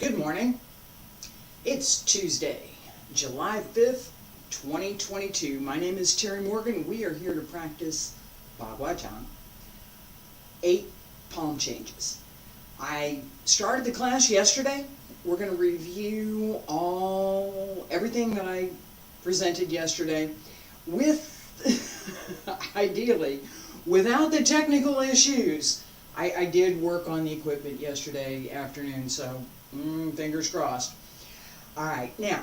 Good morning. It's Tuesday, July 5th, 2022. My name is Terry Morgan. We are here to practice Baguazhang, 8 palm changes. I started the class yesterday. We're going to review everything that I presented yesterday with, ideally, without the technical issues. I did work on the equipment yesterday afternoon, so fingers crossed. Alright, now,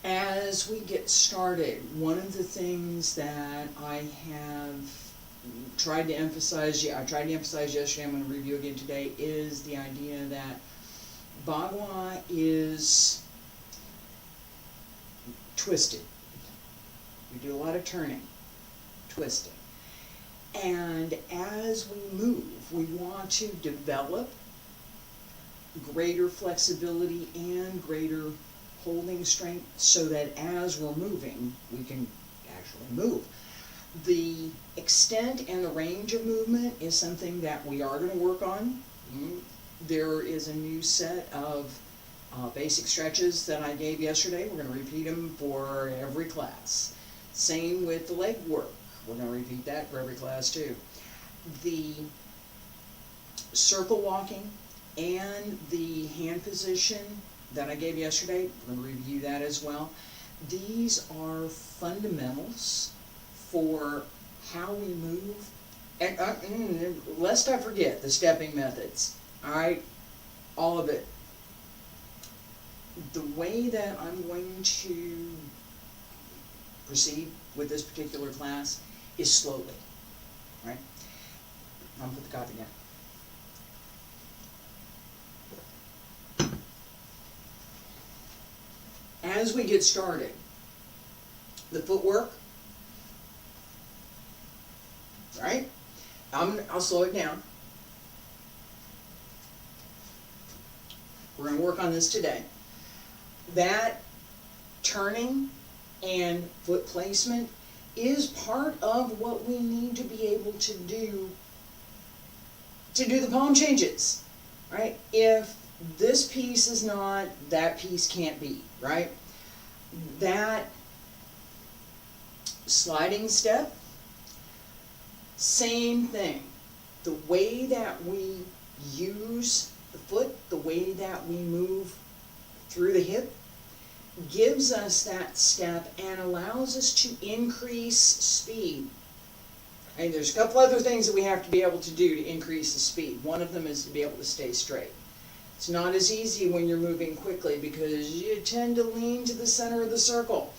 as we get started, one of the things that I have tried to emphasize, yesterday, I'm going to review again today, is the idea that Bagua is twisted. We do a lot of turning, twisting. And as we move, we want to develop greater flexibility and greater holding strength so that as we're moving, we can actually move. The extent and the range of movement is something that we are going to work on. There is a new set of basic stretches that I gave yesterday. We're going to repeat them for every class. Same with the leg work. We're going to repeat that for every class too. The circle walking and the hand position that I gave yesterday, we're going to review that as well. These are fundamentals for how we move. And lest I forget the stepping methods, alright, all of it. The way that I'm going to proceed with this particular class is slowly, right? I'm going to put the copy down. As we get started, the footwork, right? I'll slow it down. We're going to work on this today. That turning and foot placement is part of what we need to be able to do the palm changes, right? If this piece is not, that piece can't be, right? That sliding step, same thing. The way that we use the foot, the way that we move through the hip, gives us that step and allows us to increase speed. And there's a couple other things that we have to be able to do to increase the speed. One of them is to be able to stay straight. It's not as easy when you're moving quickly because you tend to lean to the center of the circle.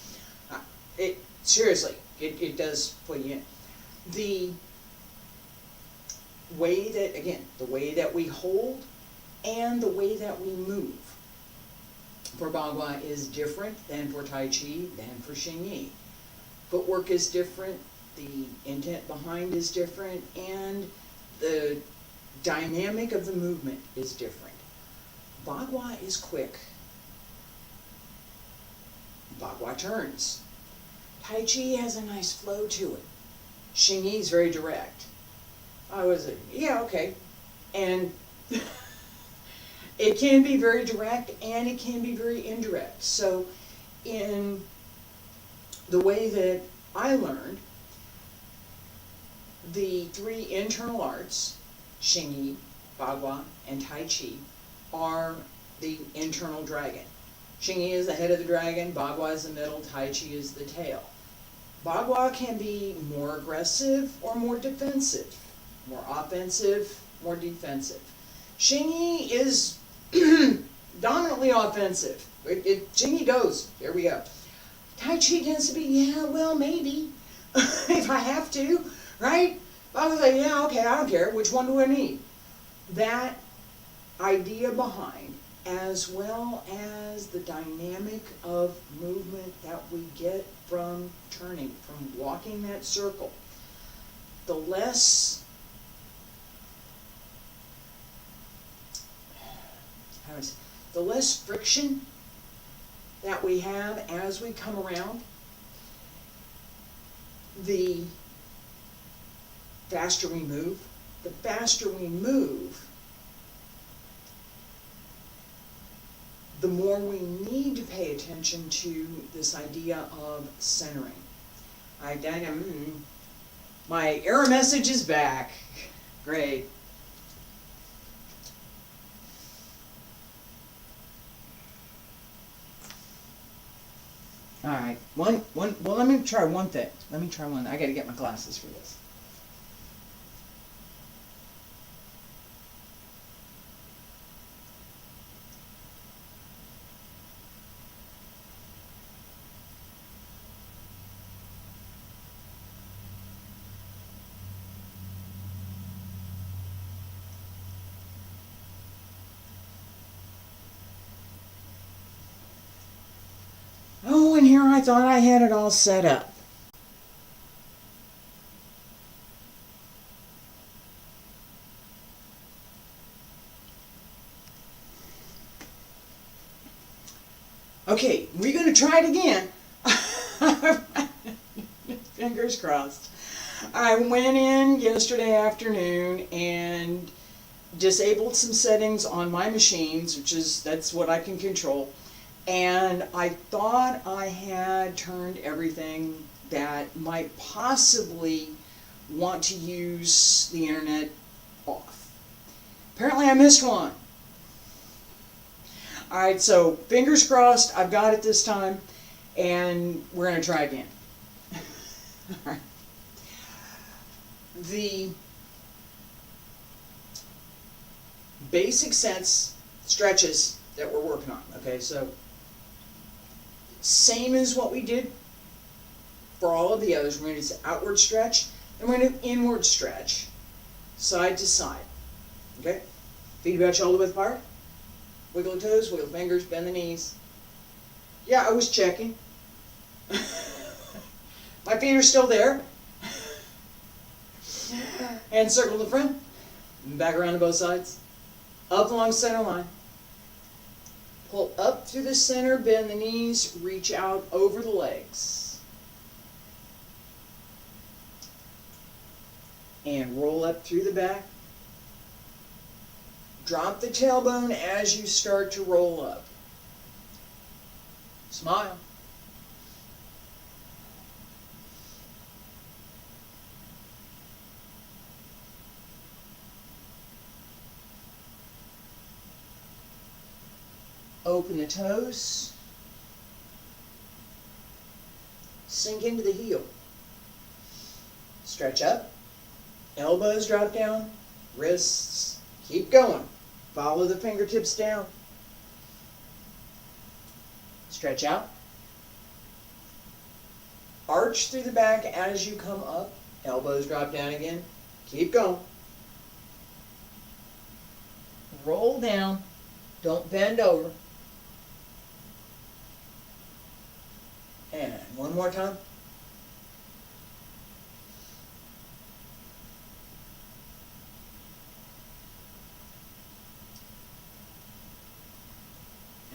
Seriously, it does put you in. The way that we hold and the way that we move for Bagua is different than for Taiji, than for Xingyi. Footwork is different, the intent behind is different, and the dynamic of the movement is different. Bagua is quick. Bagua turns. Taiji has a nice flow to it. Xingyi is very direct. Yeah, okay. And it can be very direct and it can be very indirect. So in the way that I learned, the 3 internal arts, Xingyi, Bagua, and Taiji, are the internal dragon. Xingyi is the head of the dragon, Bagua is the middle, Taiji is the tail. Bagua can be more aggressive or more defensive, more offensive, more defensive. Xingyi is dominantly offensive. Xingyi goes, there we go. Taiji tends to be, yeah, well, maybe, if I have to, right? I was like, yeah, okay, I don't care, which one do I need? That idea behind, as well as the dynamic of movement that we get from turning, from walking that circle, the less friction that we have as we come around, the faster we move. The faster we move, the more we need to pay attention to this idea of centering. My error message is back. Great. All right. Well, let me try one thing. I got to get my glasses for this. Oh, and here I thought I had it all set up. Okay, we're going to try it again. Fingers crossed. I went in yesterday afternoon and disabled some settings on my machines, that's what I can control. And I thought I had turned everything that might possibly want to use the internet off. Apparently I missed one. Alright, so fingers crossed, I've got it this time, and we're going to try again. Alright. The basic sense stretches that we're working on. Okay, so same as what we did for all of the others. We're going to do outward stretch, and we're going to do inward stretch, side to side. Okay? Feet about shoulder width apart. Wiggle the toes, wiggle the fingers, bend the knees. Yeah, I was checking. My feet are still there. And circle the front. Back around to both sides. Up along center line. Pull up through the center, bend the knees, reach out over the legs. And roll up through the back. Drop the tailbone as you start to roll up. Smile. Open the toes. Sink into the heel. Stretch up. Elbows drop down. Wrists. Keep going. Follow the fingertips down. Stretch out. Arch through the back as you come up. Elbows drop down again. Keep going. Roll down. Don't bend over. And one more time.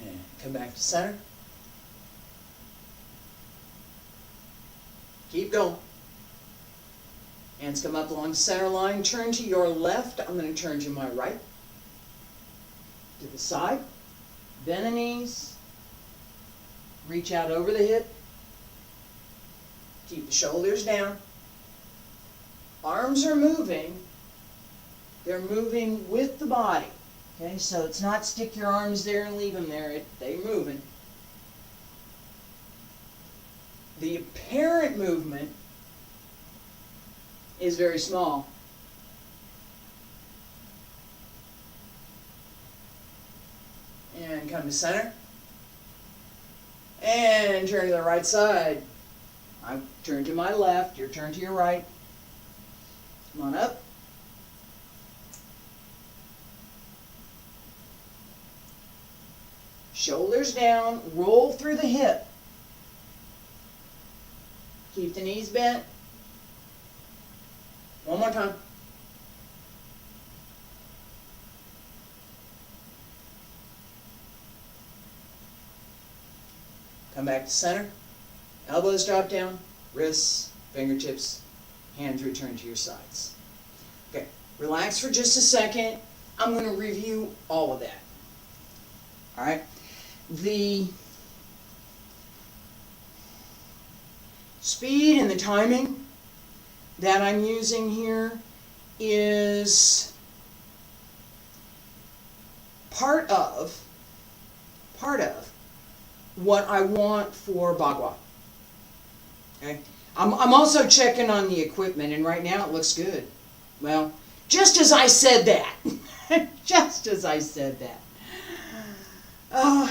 And come back to center. Keep going. Hands come up along the center line. Turn to your left. I'm going to turn to my right. To the side. Bend the knees. Reach out over the hip. Keep the shoulders down. Arms are moving. They're moving with the body. Okay, so it's not stick your arms there and leave them there. They're moving. The apparent movement is very small. And come to center. And turn to the right side. I turn to my left, you turn to your right. Come on up. Shoulders down, roll through the hip. Keep the knees bent. One more time. Come back to center. Elbows drop down, wrists, fingertips, hands return to your sides. Okay, relax for just a second. I'm going to review all of that. All right. The speed and the timing that I'm using here is part of what I want for Bagua. Okay? I'm also checking on the equipment, and right now it looks good. Well, just as I said that. Just as I said that. All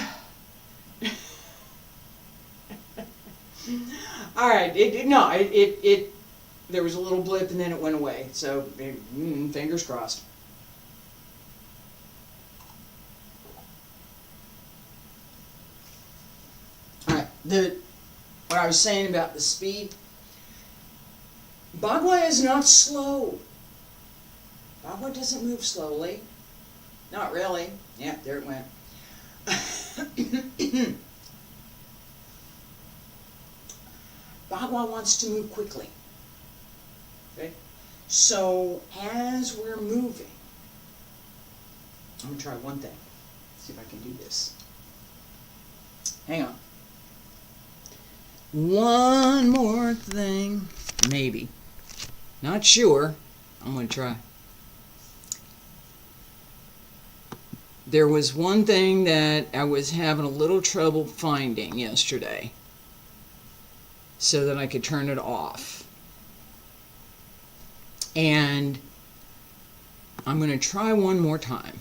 right. There was a little blip and then it went away. So, fingers crossed. All right. What I was saying about the speed. Bagua is not slow. Bagua doesn't move slowly. Not really. Yeah, there it went. Bagua wants to move quickly. Okay? So as we're moving, I'm going to try one thing. See if I can do this. Hang on. One more thing. Maybe. Not sure. I'm going to try. There was one thing that I was having a little trouble finding yesterday so that I could turn it off. And I'm going to try one more time.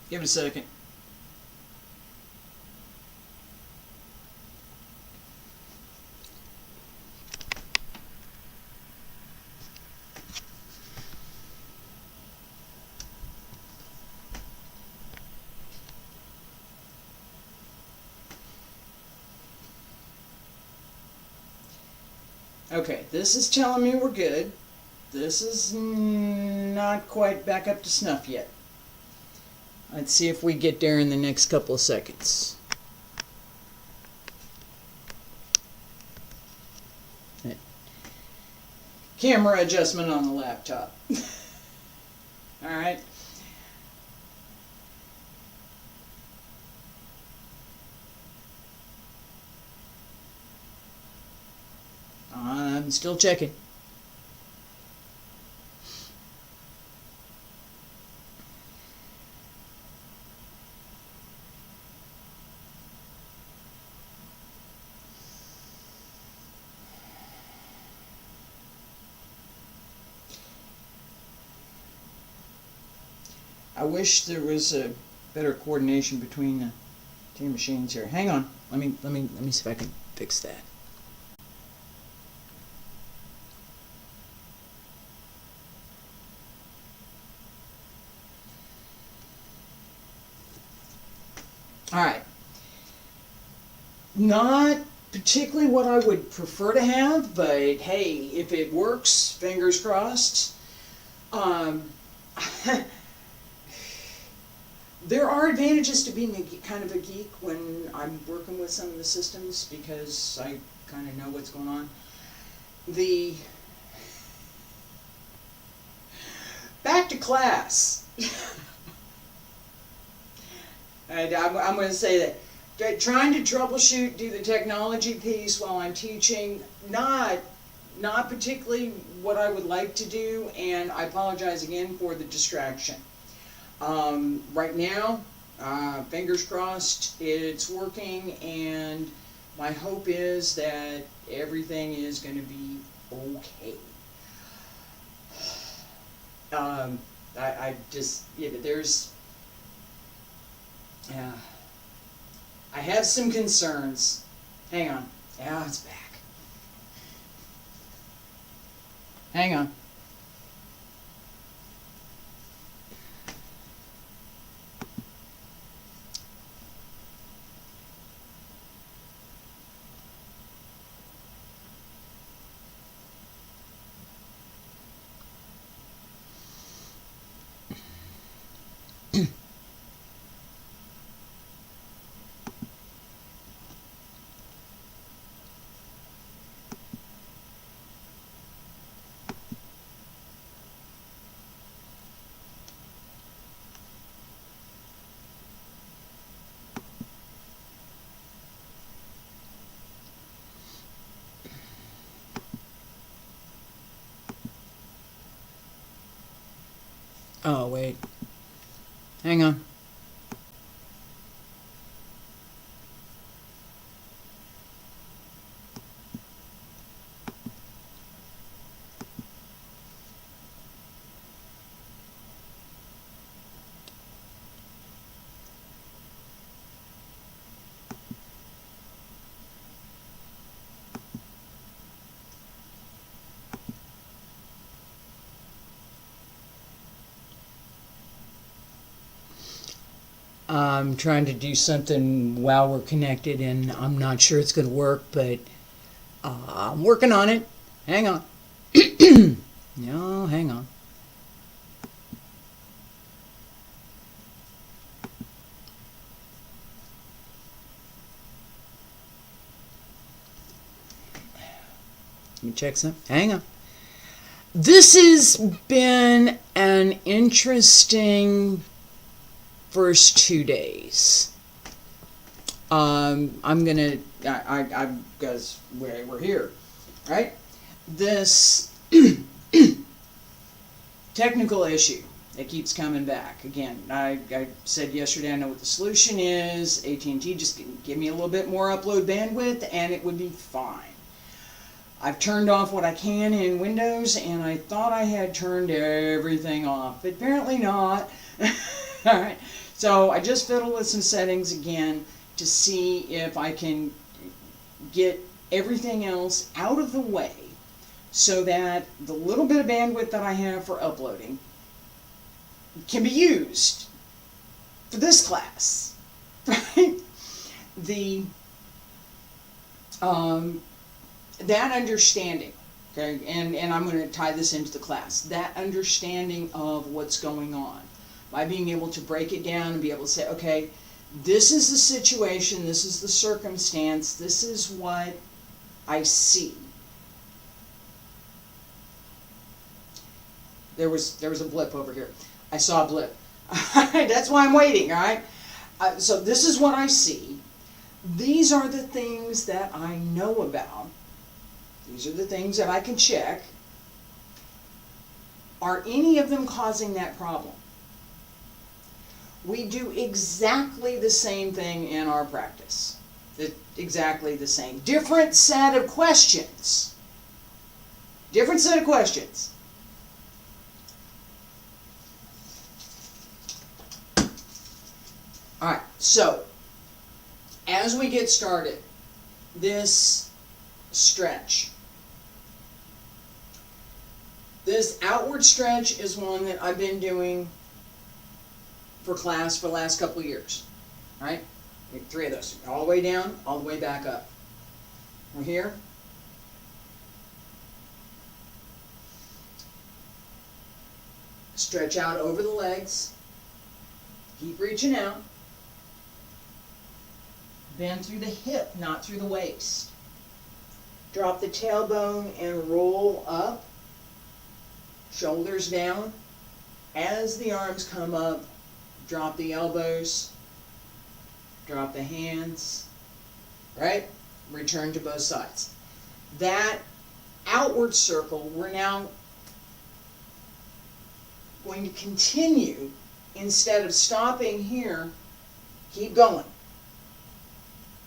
Give it a second. Okay, this is telling me we're good. This is not quite back up to snuff yet. Let's see if we get there in the next couple of seconds. Camera adjustment on the laptop. All right. I'm still checking. I wish there was a better coordination between the two machines here. Hang on. Let me see if I can fix that. All right. Not particularly what I would prefer to have, but hey, if it works, fingers crossed. There are advantages to being kind of a geek when I'm working with some of the systems because I kind of know what's going on. Back to class. And I'm going to say that trying to troubleshoot, do the technology piece while I'm teaching, not particularly what I would like to do, and I apologize again for the distraction. Right now, fingers crossed, it's working, and my hope is that everything is going to be okay. I just, yeah, but there's, yeah, I have some concerns. Hang on. Yeah, it's back. Hang on. Oh, wait. Hang on. I'm trying to do something while we're connected, and I'm not sure it's going to work, but I'm working on it. Hang on. No, hang on. Let me check some. Hang on. This has been an interesting first 2 days. I'm gonna, because we're here, right? This technical issue that keeps coming back. Again, I said yesterday I know what the solution is. AT&T just give me a little bit more upload bandwidth and it would be fine. I've turned off what I can in Windows, and I thought I had turned everything off, but apparently not. All right. So I just fiddled with some settings again to see if I can get everything else out of the way so that the little bit of bandwidth that I have for uploading can be used for this class. Right? That understanding, okay, and I'm going to tie this into the class, that understanding of what's going on, by being able to break it down and be able to say, okay, this is the situation, this is the circumstance, this is what I see. There was a blip over here. I saw a blip. That's why I'm waiting, all right? So this is what I see. These are the things that I know about. These are the things that I can check. Are any of them causing that problem? We do exactly the same thing in our practice. Exactly the same. Different set of questions. Different set of questions. All right, so as we get started, this stretch. This outward stretch is one that I've been doing for class for the last couple of years. All right? 3 of those. All the way down, all the way back up. We're here. Stretch out over the legs. Keep reaching out. Bend through the hip, not through the waist. Drop the tailbone and roll up. Shoulders down. As the arms come up, drop the elbows. Drop the hands. Right? Return to both sides. That outward circle, we're now going to continue. Instead of stopping here, keep going.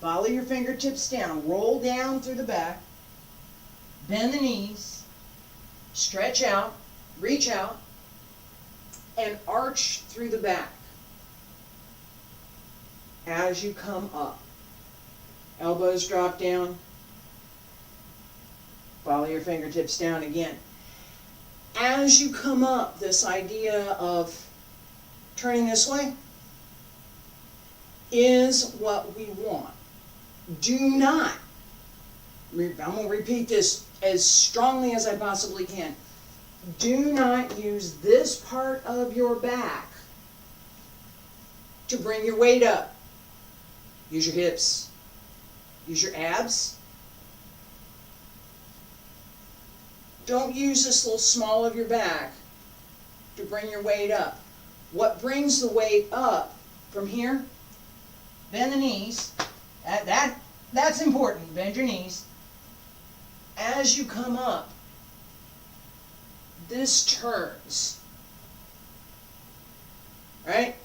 Follow your fingertips down. Roll down through the back. Bend the knees. Stretch out. Reach out. and arch through the back as you come up. Elbows drop down. Follow your fingertips down again. As you come up, this idea of turning this way is what we want. Do not, I'm going to repeat this as strongly as I possibly can. Do not use this part of your back to bring your weight up. Use your hips. Use your abs. Don't use this little small of your back to bring your weight up. What brings the weight up from here? Bend the knees. That's important. Bend your knees. As you come up, this turns. Right?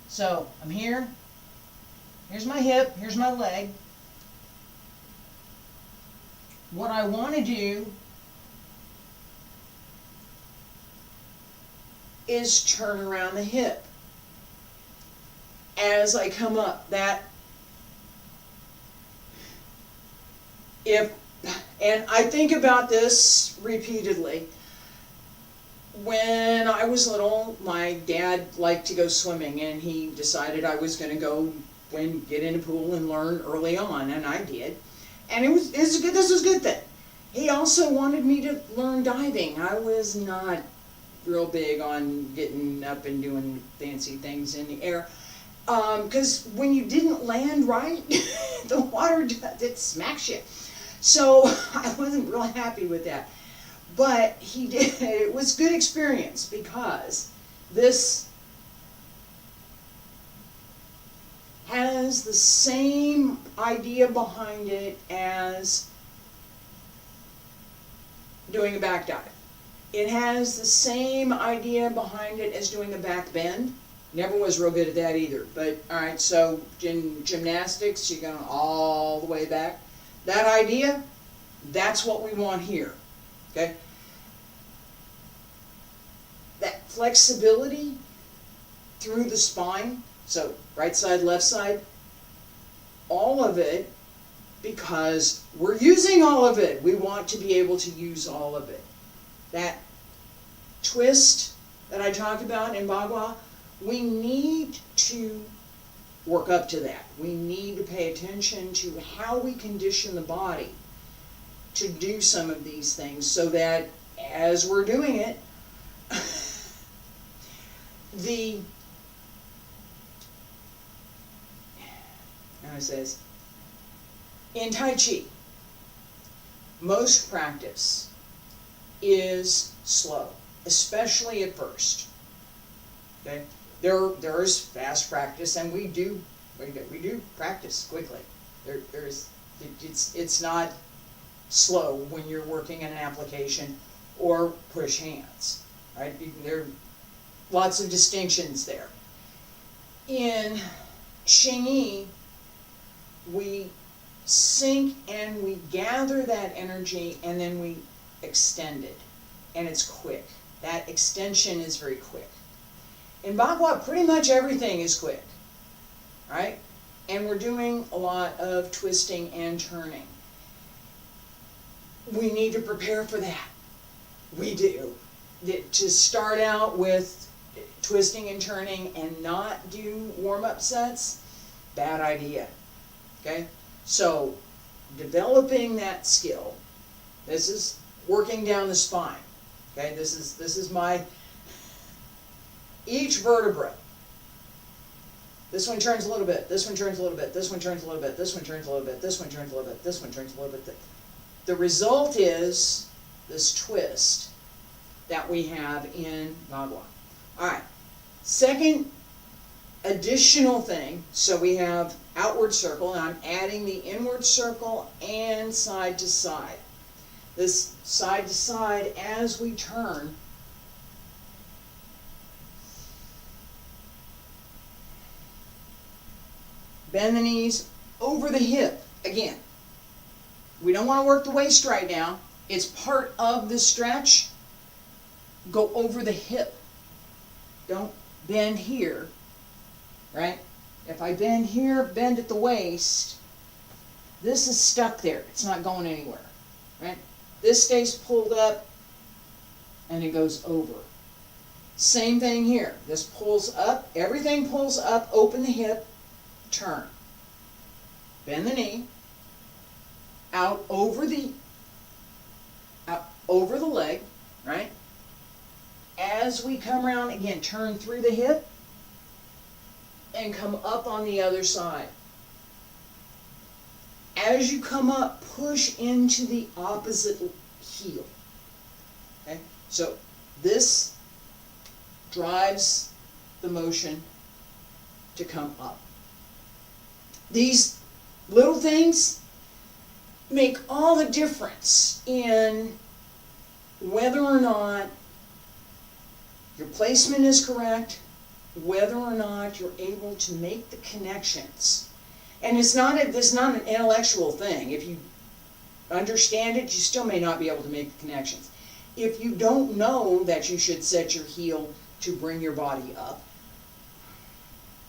So I'm here. Here's my hip. Here's my leg. What I want to do is turn around the hip as I come up. And I think about this repeatedly. When I was little, my dad liked to go swimming, and he decided I was going to go and get in a pool and learn early on, and I did. And this was a good thing. He also wanted me to learn diving. I was not real big on getting up and doing fancy things in the air, because when you didn't land right, the water, it smacks you. So I wasn't real happy with that. But he did. It was a good experience because this has the same idea behind it as doing a back dive. It has the same idea behind it as doing a back bend. Never was real good at that either. But all right, so in gymnastics, you're going all the way back. That idea, that's what we want here. Okay? That flexibility through the spine, so right side, left side, all of it, because we're using all of it. We want to be able to use all of it. That twist that I talked about in Bagua, we need to work up to that. We need to pay attention to how we condition the body to do some of these things so that as we're doing it, now it says, in Tai Chi, most practice is slow, especially at first. Okay, there's fast practice, and we do practice quickly. It's not slow when you're working in an application or push hands. Right? There are lots of distinctions there. In Xingyi, we sink and we gather that energy and then we extend it, and it's quick. That extension is very quick. In Bagua, pretty much everything is quick, right? And we're doing a lot of twisting and turning. We need to prepare for that. We do. To start out with twisting and turning and not do warm-up sets, bad idea. Okay? So, developing that skill, this is working down the spine. Okay? This is my, each vertebra. This one turns a little bit, this one turns a little bit, this one turns a little bit, this one turns a little bit, this one turns a little bit, this one turns a little bit. The result is this twist that we have in Bagua. Alright, second additional thing, so we have outward circle, and I'm adding the inward circle and side to side. This side to side as we turn, bend the knees over the hip. Again, we don't want to work the waist right now. It's part of the stretch. Go over the hip. don't bend here, right? If I bend here, bend at the waist, this is stuck there. It's not going anywhere, right? This stays pulled up and it goes over. Same thing here. This pulls up, everything pulls up, open the hip, turn. Bend the knee, out over the leg, right? As we come around, again, turn through the hip and come up on the other side. As you come up, push into the opposite heel. Okay? So this drives the motion to come up. These little things make all the difference in whether or not your placement is correct, whether or not you're able to make the connections. And it's not an intellectual thing. If you understand it, you still may not be able to make the connections. If you don't know that you should set your heel to bring your body up,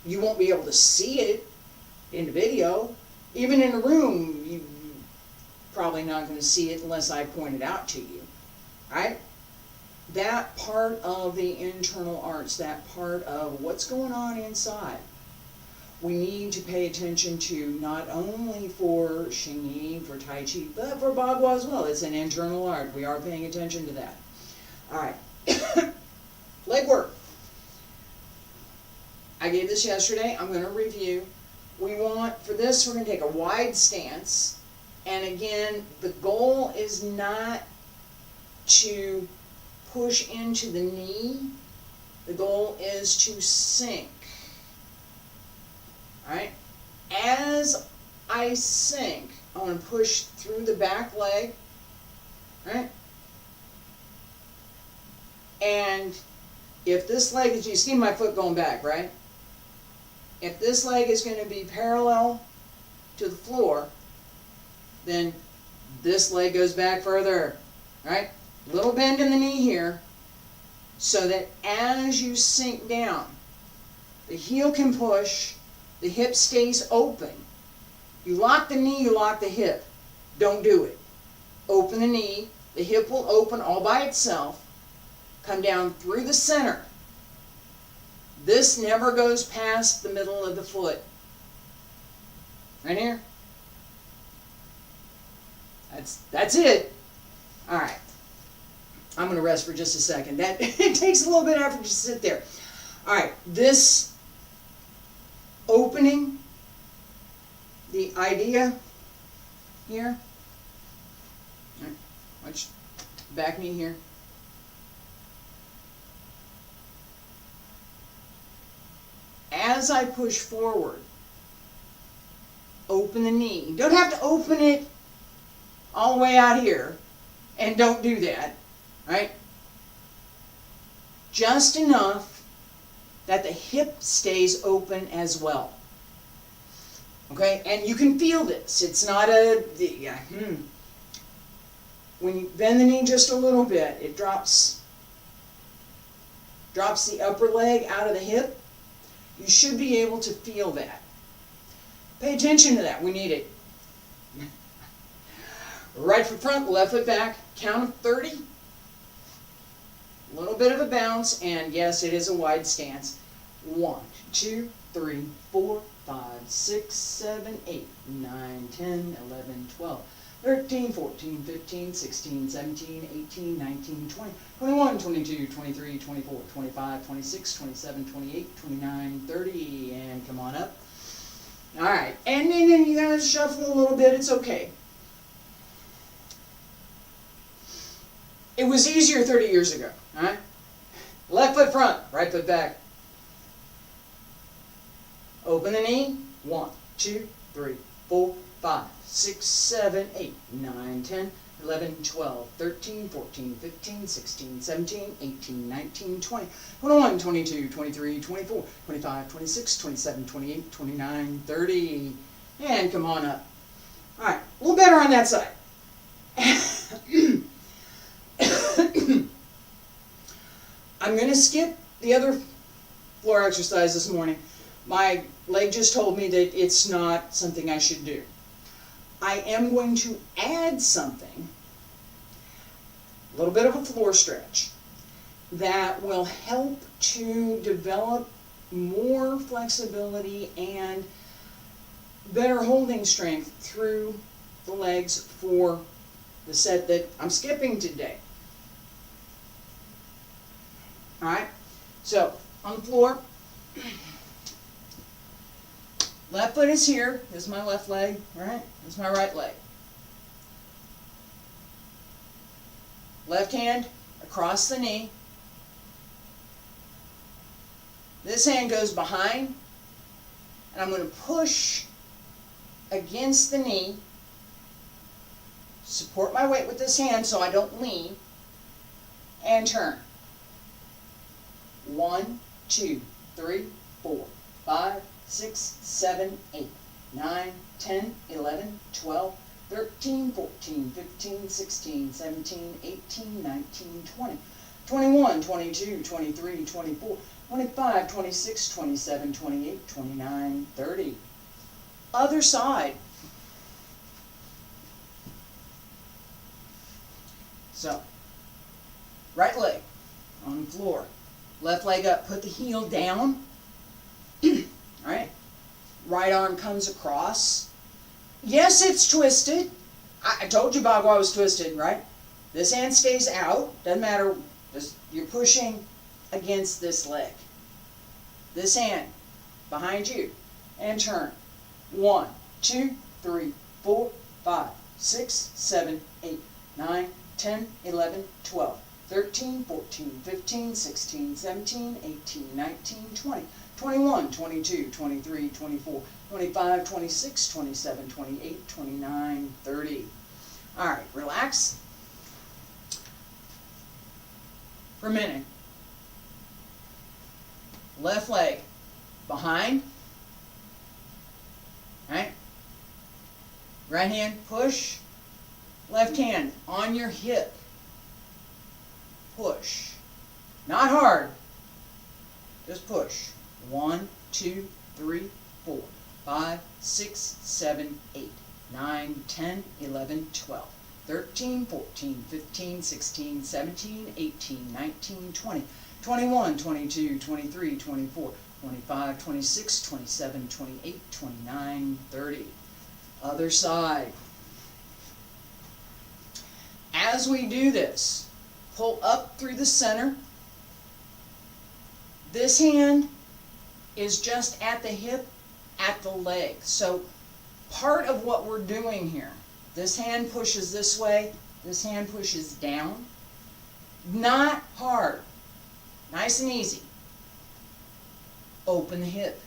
you won't be able to see it in the video. Even in a room, you're probably not going to see it unless I point it out to you, right? That part of the internal arts, that part of what's going on inside, we need to pay attention to, not only for Xingyi, for Taiji, but for Bagua as well. It's an internal art. We are paying attention to that. All right. Leg work. I gave this yesterday. I'm going to review. We want, for this, we're going to take a wide stance. And again, the goal is not to push into the knee. The goal is to sink. Alright? As I sink, I want to push through the back leg. Right? And if this leg is, you see my foot going back, right? If this leg is going to be parallel to the floor, then this leg goes back further, right? Little bend in the knee here, so that as you sink down, the heel can push, the hip stays open. You lock the knee, you lock the hip. Don't do it. Open the knee, the hip will open all by itself, come down through the center. This never goes past the middle of the foot. Right here. That's it. All right. I'm going to rest for just a second. It takes a little bit of effort to sit there. All right. This opening, the idea here. All right. Watch back knee here. As I push forward, open the knee. You don't have to open it all the way out here, and don't do that, right? Just enough that the hip stays open as well. Okay, and you can feel this. It's not a, when you bend the knee just a little bit, it drops the upper leg out of the hip. You should be able to feel that. Pay attention to that. We need it. Right foot front, left foot back. Count of 30. A little bit of a bounce, and yes, it is a wide stance. 1, 2, 3, 4, 5, 6, 7, 8, 9, 10, 11, 12. 13, 14, 15, 16, 17, 18, 19, 20, 21, 22, 23, 24, 25, 26, 27, 28, 29, 30, and come on up. All right, and then you gotta shuffle a little bit, it's okay. It was easier 30 years ago, all right? Left foot front, right foot back. Open the knee, 1, 2, 3, 4, 5, 6, 7, 8, 9, 10, 11, 12, 13, 14, 15, 16, 17, 18, 19, 20, 21, 22, 23, 24, 25, 26, 27, 28, 29, 30. And come on up. All right, a little better on that side. I'm going to skip the other floor exercise this morning. My leg just told me that it's not something I should do. I am going to add something, a little bit of a floor stretch, that will help to develop more flexibility and better holding strength through the legs for the set that I'm skipping today. Alright, so on the floor, left foot is here. This is my left leg, right? This is my right leg. Left hand across the knee. This hand goes behind, and I'm going to push against the knee, support my weight with this hand so I don't lean, and turn. 1, 2, 3, 4, 5, 6, 7, 8, 9, 10, 11, 12, 13, 14, 15, 16, 17, 18, 19, 20, 21, 22, 23, 24, 25, 26, 27, 28, 29, 30. Other side. So, right leg on the floor. Left leg up, put the heel down. Alright. Right arm comes across. Yes, it's twisted. I told you Bagua was twisted, right? This hand stays out. Doesn't matter. You're pushing against this leg. This hand behind you. And turn. 1, 2, 3, 4, 5, 6, 7, 8, 9, 10, 11, 12, 13, 14, 15, 16, 17, 18, 19, 20, 21, 22, 23, 24, 25, 26, 27, 28, 29, 30. All right, relax for a minute. Left leg behind. Right? Right hand, push. Left hand on your hip. Push. Not hard. Just push. 1, 2, 3, 4, 5, 6, 7, 8, 9, 10, 11, 12, 13, 14, 15, 16, 17, 18, 19, 20, 21, 22, 23, 24, 25, 26, 27, 28, 29, 30. Other side. As we do this, pull up through the center. This hand is just at the hip, at the leg. So part of what we're doing here, this hand pushes this way, this hand pushes down. Not hard. Nice and easy. Open the hip.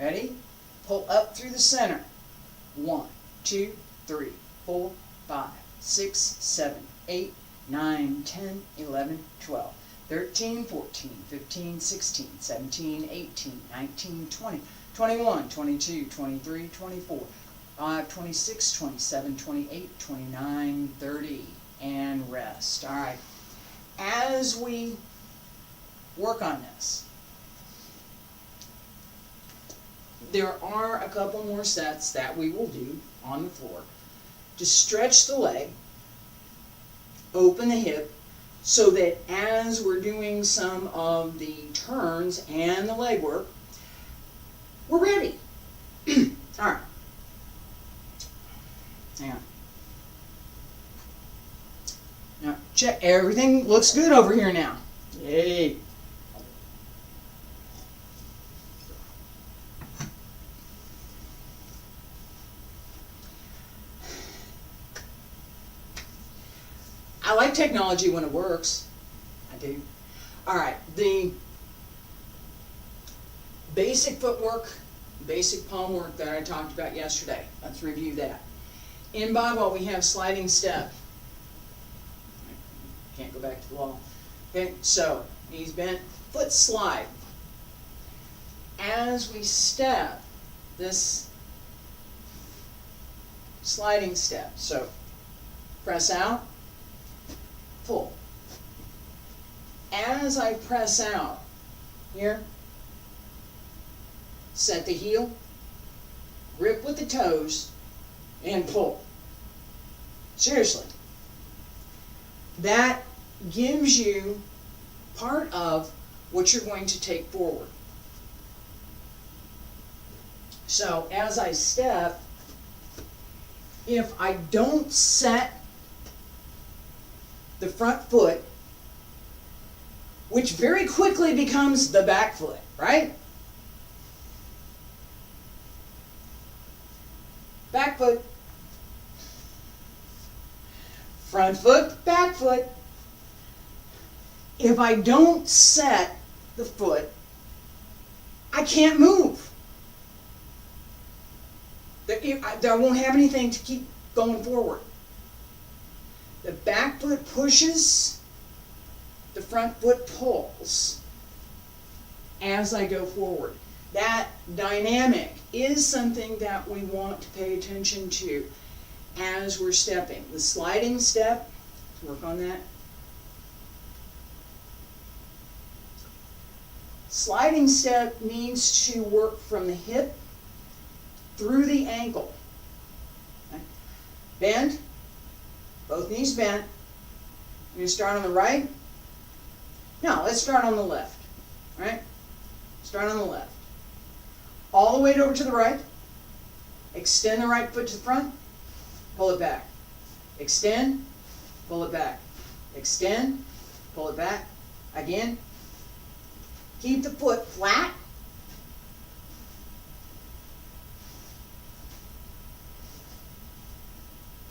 Ready? Pull up through the center. 1, 2, 3, 4, 5, 6, 7, 8, 9, 10, 11, 12, 13, 14, 15, 16, 17, 18, 19, 20, 21, 22, 23, 24, 25, 26, 27, 28, 29, 30. And rest. All right. As we work on this, there are a couple more sets that we will do on the floor to stretch the leg, open the hip, so that as we're doing some of the turns and the leg work, we're ready. All right. Hang on. Now, check. Everything looks good over here now. Yay. I like technology when it works. I do. All right, the basic footwork, basic palm work that I talked about yesterday. Let's review that. In Bagua, we have sliding step. Can't go back to the wall. Okay, so knees bent, foot slide. As we step, this sliding step. So press out. Pull. As I press out, here, set the heel, grip with the toes, and pull. Seriously. That gives you part of what you're going to take forward. So as I step, if I don't set the front foot, which very quickly becomes the back foot, right? Back foot, front foot, back foot. If I don't set the foot, I can't move. I won't have anything to keep going forward. The back foot pushes, the front foot pulls as I go forward. That dynamic is something that we want to pay attention to as we're stepping. The sliding step, let's work on that. Sliding step needs to work from the hip through the ankle. Okay. Bend, both knees bent. You're going to start on the right. No, let's start on the left. Right? Start on the left. All the way over to the right. Extend the right foot to the front. Pull it back. Extend, pull it back. Extend, pull it back. Again. Keep the foot flat.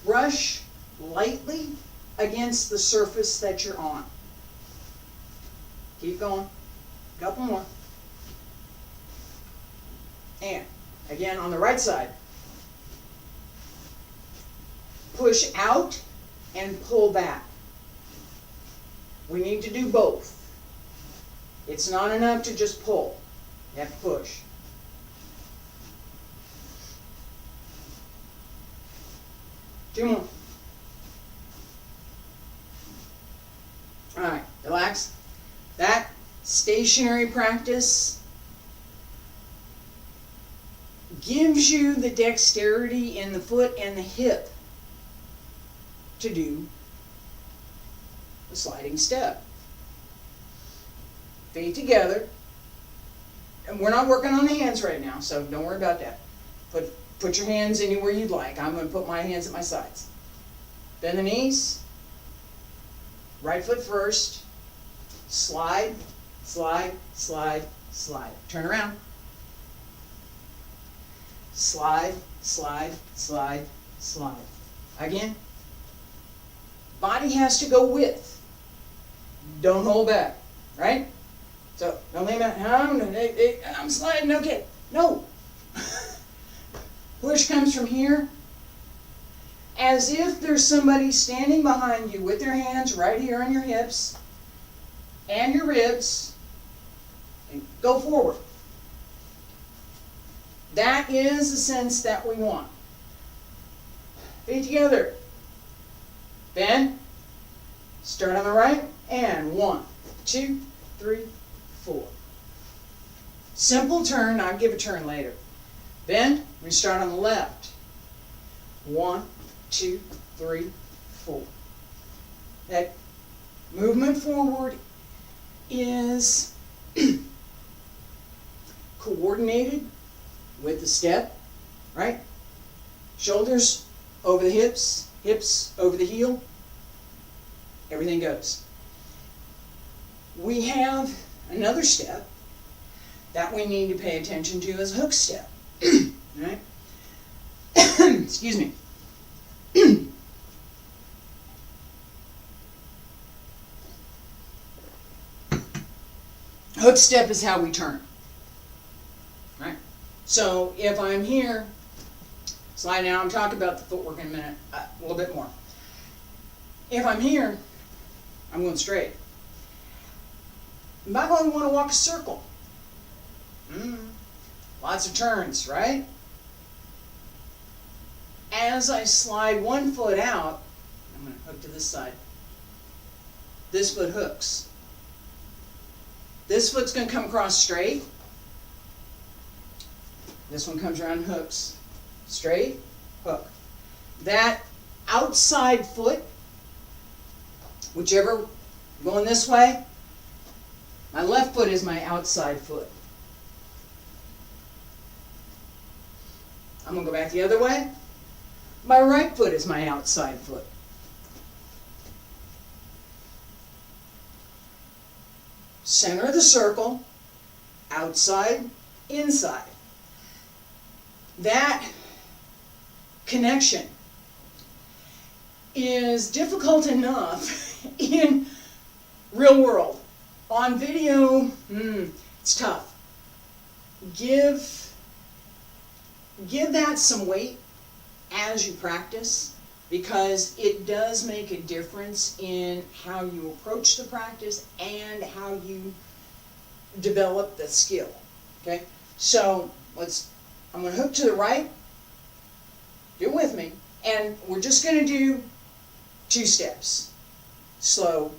Brush lightly against the surface that you're on. Keep going. A couple more. And again on the right side. Push out and pull back. We need to do both. It's not enough to just pull. You have to push. Two more. All right, relax. That stationary practice gives you the dexterity in the foot and the hip to do the sliding step. Feet together. And we're not working on the hands right now, so don't worry about that. Put your hands anywhere you'd like. I'm going to put my hands at my sides. Bend the knees. Right foot first. Slide, slide, slide, slide. Turn around. Slide, slide, slide, slide. Again. Body has to go with. Don't hold back. Right? So, don't lean back. I'm sliding. Okay. No. Push comes from here, as if there's somebody standing behind you with their hands right here on your hips and your ribs, and go forward. That is the sense that we want. Feet together. Bend. Start on the right, and 1, 2, 3, 4. Simple turn. I'll give a turn later. Bend, we start on the left. 1, 2, 3, 4. That movement forward is coordinated with the step, right? Shoulders over the hips, hips over the heel. Everything goes. We have another step that we need to pay attention to as hook step. Right? Excuse me. Hook step is how we turn. Right? So if I'm here, slide down, I'm talking about the footwork in a minute, a little bit more. If I'm here, I'm going straight. I'm not going to want to walk a circle. Lots of turns, right? As I slide one foot out, I'm going to hook to this side. This foot hooks. This foot's going to come across straight. This one comes around and hooks. Straight, hook. That outside foot, whichever, going this way, my left foot is my outside foot. I'm going to go back the other way. My right foot is my outside foot. Center of the circle, outside, inside. That connection is difficult enough in real world. On video, it's tough. Give that some weight as you practice, because it does make a difference in how you approach the practice and how you develop the skill. Okay, so I'm going to hook to the right. Do it with me, and we're just going to do 2 steps. Slow.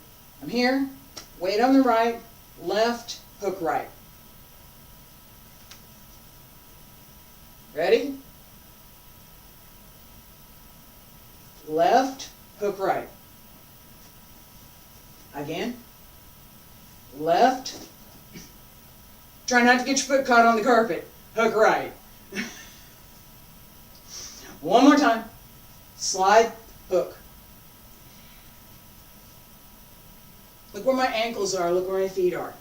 I'm here. Weight on the right. Left. Hook right. Ready? Left, hook right. Again. Left. Try not to get your foot caught on the carpet. Hook right. One more time. Slide, hook. Look where my ankles are. Look where my feet are.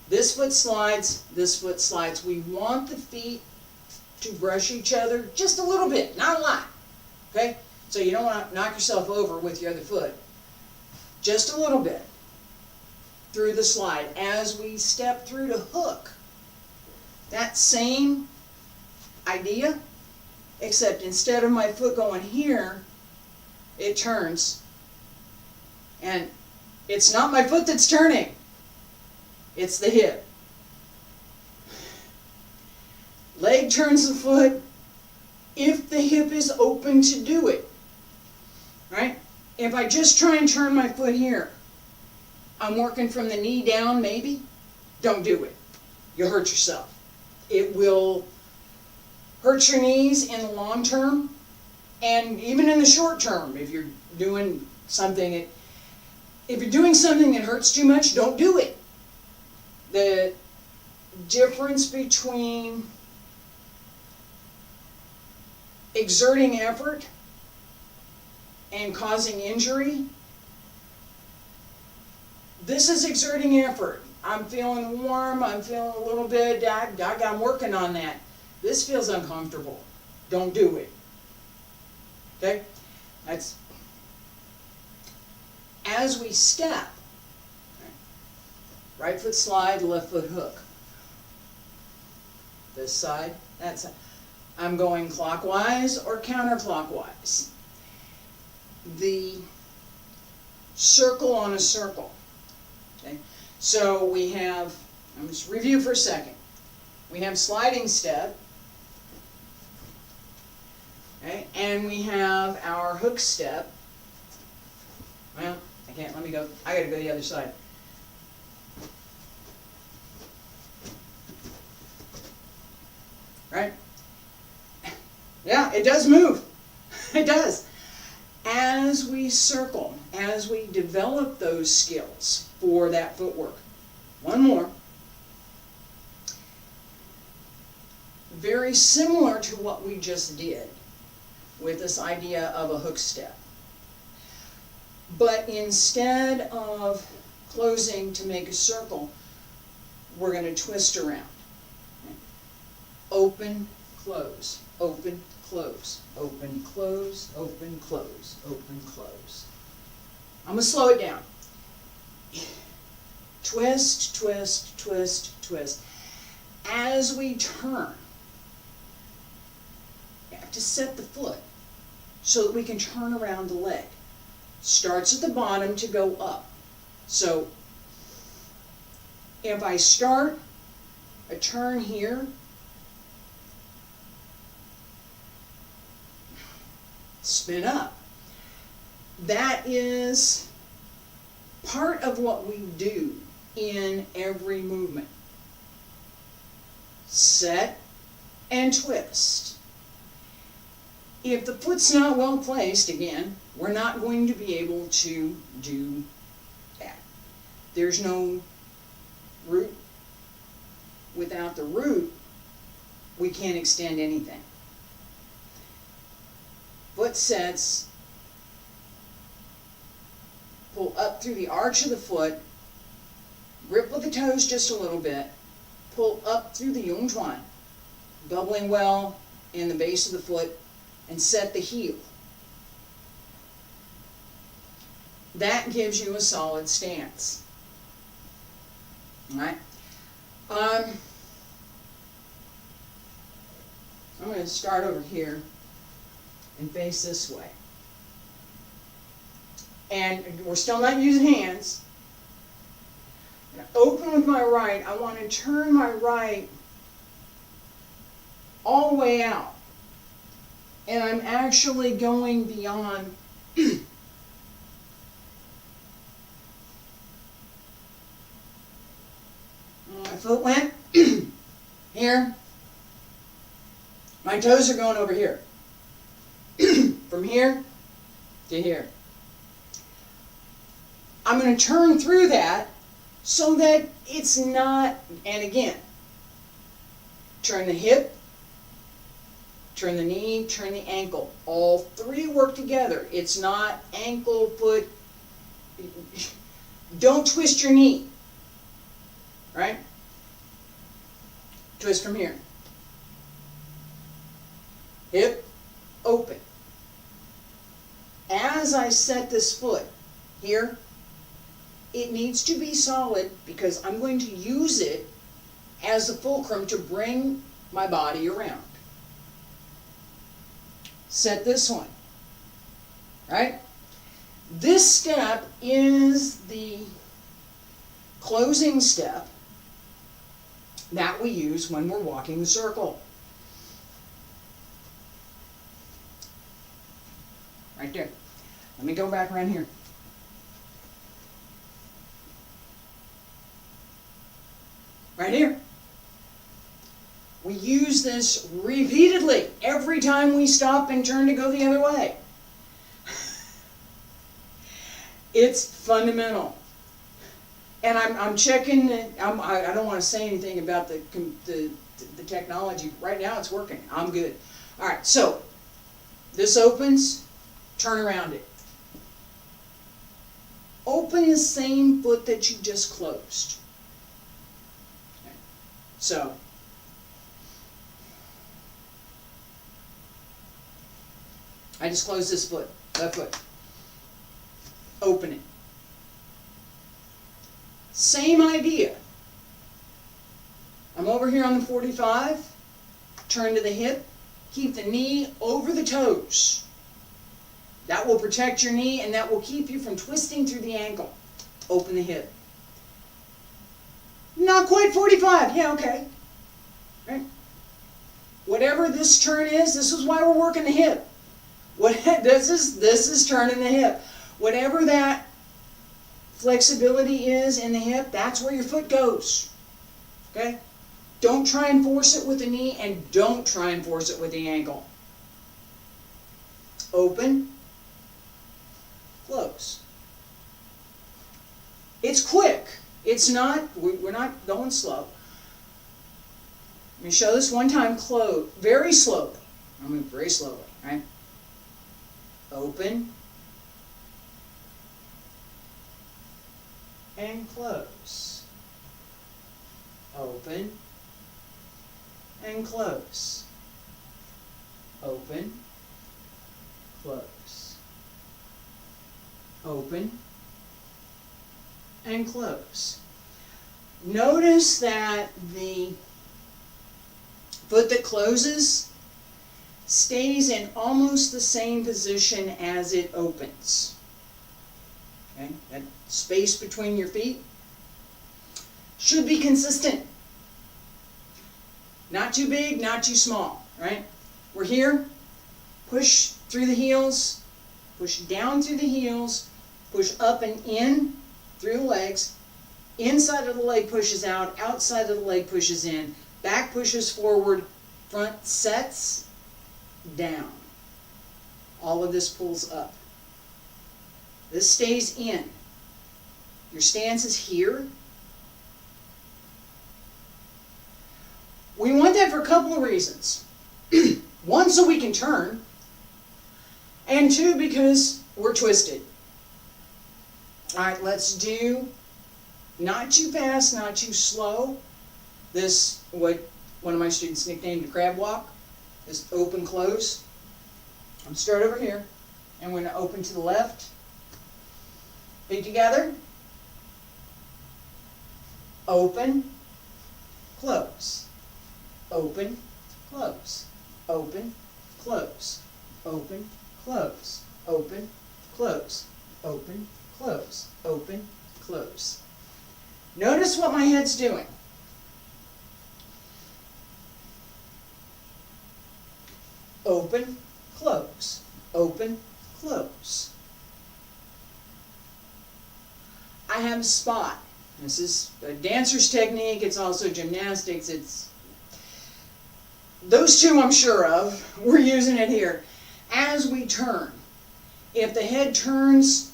This foot slides, this foot slides. We want the feet to brush each other just a little bit, not a lot. Okay? So you don't want to knock yourself over with your other foot. Just a little bit through the slide as we step through to hook. That same idea, except instead of my foot going here, it turns. And it's not my foot that's turning. It's the hip. Leg turns the foot if the hip is open to do it. Right? If I just try and turn my foot here, I'm working from the knee down maybe. Don't do it. You'll hurt yourself. It will hurt your knees in the long term, and even in the short term. If you're doing something, that hurts too much, don't do it. The difference between exerting effort and causing injury, this is exerting effort. I'm feeling warm, I'm feeling a little bit, I'm working on that. This feels uncomfortable. Don't do it. Okay? That's, as we step, right foot slide, left foot hook. This side, that side. I'm going clockwise or counterclockwise. The circle on a circle. Okay? So we have, I'm just review for a second. We have sliding step. Okay? And we have our hook step. Well, I can't, let me go, I gotta go the other side. Right? Yeah, it does move. It does. As we circle, as we develop those skills for that footwork. One more. Very similar to what we just did with this idea of a hook step. But instead of closing to make a circle, we're going to twist around. Open, close, open, close, open, close, open, close, open, close. I'm going to slow it down. Twist, twist, twist, twist. As we turn, you have to set the foot so that we can turn around the leg. Starts at the bottom to go up. So if I start a turn here, spin up. That is part of what we do in every movement. Set and twist. If the foot's not well placed, again, we're not going to be able to do that. There's no root. Without the root, we can't extend anything. Foot sets, pull up through the arch of the foot, grip with the toes just a little bit, pull up through the yung chuan, doubling well in the base of the foot, and set the heel. That gives you a solid stance. All right? I'm going to start over here and face this way. And we're still not using hands. I'm going to open with my right. I want to turn my right all the way out. And I'm actually going beyond my foot went here. My toes are going over here. From here to here. I'm going to turn through that so that it's not, and again, turn the hip, turn the knee, turn the ankle. All three work together. It's not ankle, foot. Don't twist your knee. Right? Twist from here. Hip, open. As I set this foot here, it needs to be solid because I'm going to use it as the fulcrum to bring my body around. Set this one. Right? This step is the closing step that we use when we're walking the circle. Right there. Let me go back around here. Right here. We use this repeatedly every time we stop and turn to go the other way. It's fundamental. And I'm checking, I don't want to say anything about the technology. Right now it's working. I'm good. All right, so this opens, turn around it. Open the same foot that you just closed. Okay. So, I just closed this foot, left foot. Open it. Same idea. I'm over here on the 45, turn to the hip, keep the knee over the toes. That will protect your knee and that will keep you from twisting through the ankle. Open the hip. Not quite 45, yeah, okay. Right? Whatever this turn is, this is why we're working the hip. This is turning the hip. Whatever that flexibility is in the hip, that's where your foot goes. Okay? Don't try and force it with the knee and don't try and force it with the ankle. Open, close. It's quick. It's not, we're not going slow. Let me show this one time, close, very slowly. I'll move very slowly, right? Open and close. Open and close. Open, close. Open and close. Notice that the foot that closes stays in almost the same position as it opens. Okay? That space between your feet should be consistent. Not too big, not too small, right? We're here, push through the heels, push down through the heels, push up and in through the legs, inside of the leg pushes out, outside of the leg pushes in, back pushes forward, front sets down. All of this pulls up. This stays in. Your stance is here. We want that for a couple of reasons. One, so we can turn, and two, because we're twisted. All right, let's do not too fast, not too slow. This, what one of my students nicknamed the crab walk, is open, close. I'm going to start over here, and we're going to open to the left. Feet together. Open, close. Open, close. Open, close. Open, close. Open, close. Open, close. Open, close. Notice what my head's doing. Open, close. Open, close. I have a spot. This is a dancer's technique. It's also gymnastics. It's those two I'm sure of. We're using it here. As we turn, if the head turns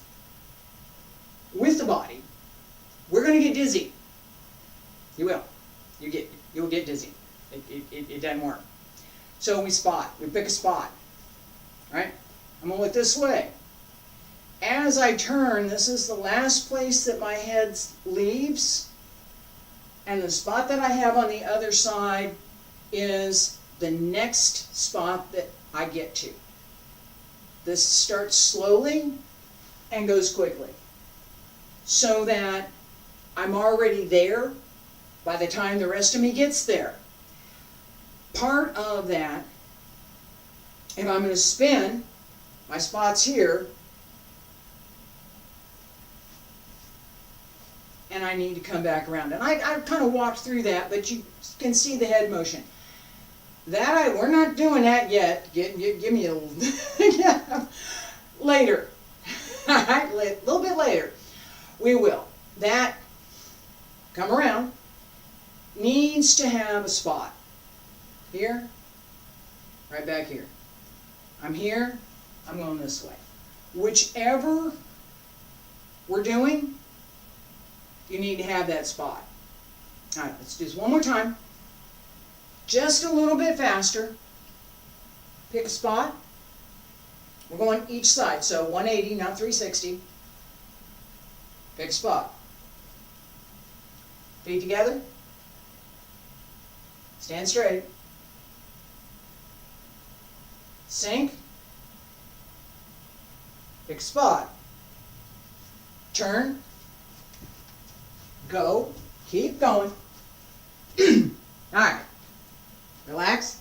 with the body, we're going to get dizzy. You will. You'll get dizzy. It doesn't work. So we spot. We pick a spot. Right? I'm going to look this way. As I turn, this is the last place that my head leaves, and the spot that I have on the other side is the next spot that I get to. This starts slowly and goes quickly, so that I'm already there by the time the rest of me gets there. Part of that, if I'm going to spin, my spot's here, and I need to come back around. And I kind of walked through that, but you can see the head motion. We're not doing that yet. Give me a yeah, later. All right, a little bit later. We will. That, come around, needs to have a spot. Here, right back here. I'm here, I'm going this way. Whichever we're doing, you need to have that spot. All right, let's do this one more time. Just a little bit faster. Pick a spot. We're going each side, so 180, not 360. Pick a spot. Feet together. Stand straight. Sink. Pick a spot. Turn. Go. Keep going. Alright. Relax.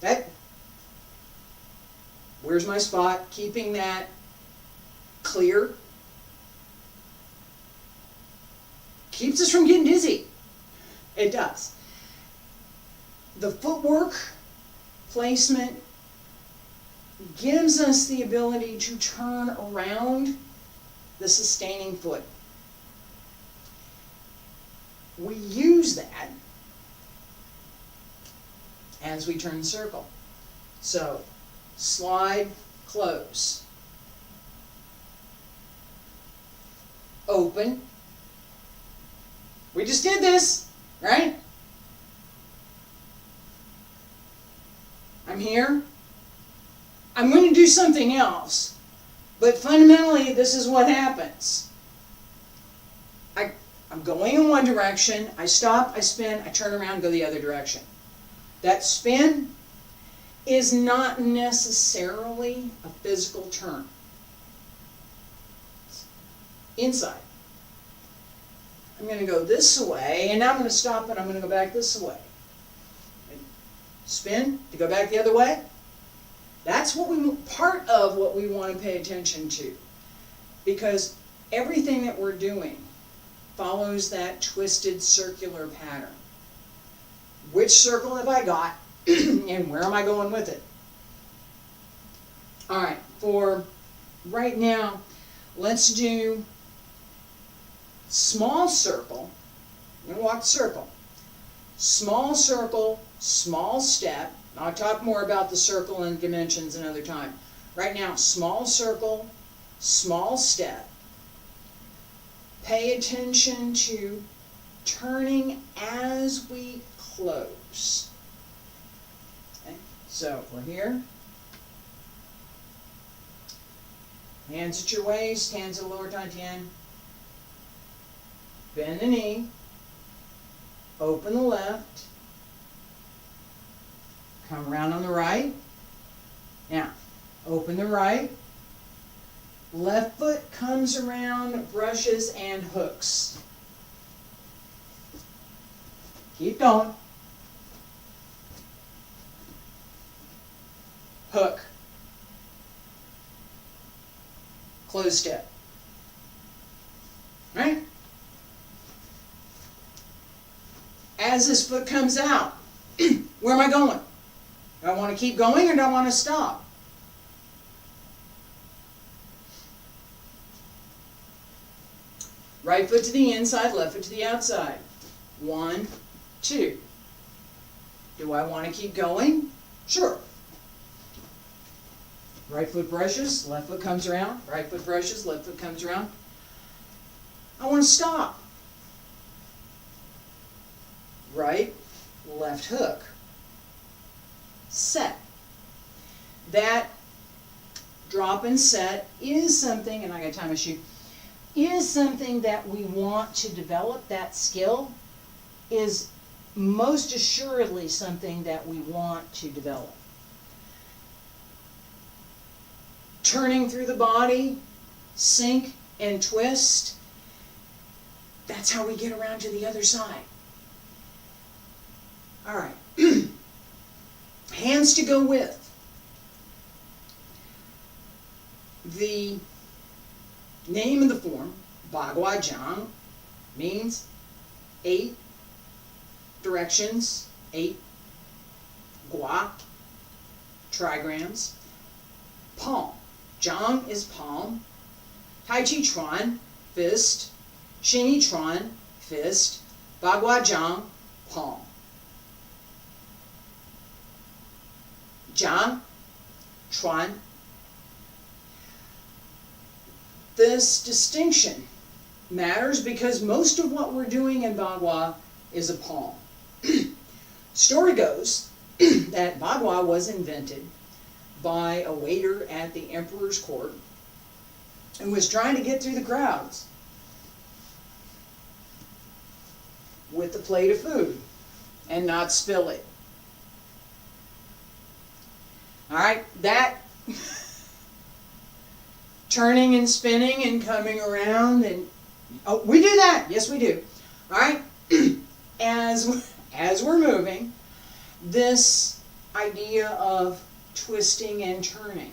Okay. Where's my spot? Keeping that clear. Keeps us from getting dizzy. It does. The footwork placement gives us the ability to turn around the sustaining foot. We use that as we turn the circle. So, slide, close. Open. We just did this, right? I'm here. I'm going to do something else. But fundamentally, this is what happens. I'm going in one direction, I stop, I spin, I turn around, go the other direction. That spin is not necessarily a physical turn. It's inside. I'm going to go this way, and now I'm going to stop and I'm going to go back this way. Spin to go back the other way. That's what part of what we want to pay attention to. Because everything that we're doing follows that twisted circular pattern. Which circle have I got, and where am I going with it? All right, for right now, let's do Small circle. I'm going to walk the circle. Small circle, small step. I'll talk more about the circle and dimensions another time. Right now, small circle, small step. Pay attention to turning as we close. Okay? So we're here. Hands at your waist, hands at the lower dantian. Bend the knee. Open the left. Come around on the right. Now, open the right. Left foot comes around, brushes and hooks. Keep going. Hook. Close step. Right? As this foot comes out, where am I going? Do I want to keep going or do I want to stop? Right foot to the inside, left foot to the outside. 1, 2. Do I want to keep going? Sure. Right foot brushes, left foot comes around. Right foot brushes, left foot comes around. I want to stop. Right, left hook. Set. That drop and set is something, and I got time to shoot, is something that we want to develop. That skill is most assuredly something that we want to develop. Turning through the body, sink and twist. That's how we get around to the other side. All right. Hands to go with. The name of the form, Baguazhang, means 8 directions, 8 Gua, trigrams. Palm. Zhang is palm. Taiji Chuan, fist. Xingyi Chuan, fist. Baguazhang, palm. Zhang, Chuan. This distinction matters because most of what we're doing in Bagua is a palm. Story goes that Bagua was invented by a waiter at the emperor's court who was trying to get through the crowds with a plate of food and not spill it. All right, that turning and spinning and coming around and oh, we do that. Yes, we do. All right, as we're moving, this idea of twisting and turning,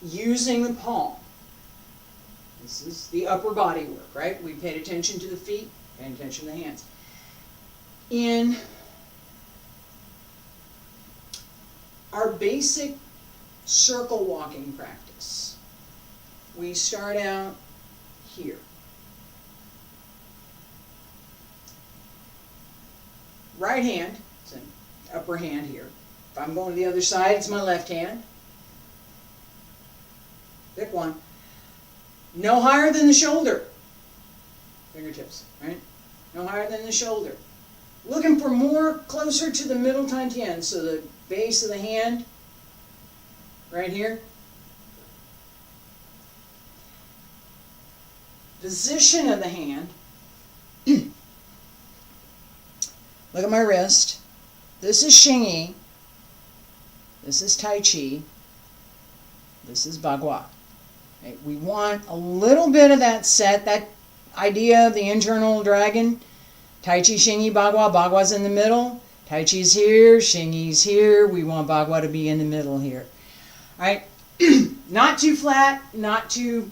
using the palm. This is the upper body work, right? We paid attention to the feet, paid attention to the hands. In our basic circle walking practice, we start out here. Right hand, it's an upper hand here. If I'm going to the other side, it's my left hand. Pick one. No higher than the shoulder. Fingertips, right? No higher than the shoulder. Looking for more closer to the middle dantian, so the base of the hand, right here. Position of the hand. Look at my wrist. This is Xingyi. This is Taiji. This is Bagua. Okay, we want a little bit of that set, that idea of the internal dragon. Taiji, Xingyi, Bagua. Bagua's in the middle. Taichi's here. Xingyi's here. We want Bagua to be in the middle here. All right? Not too flat, not too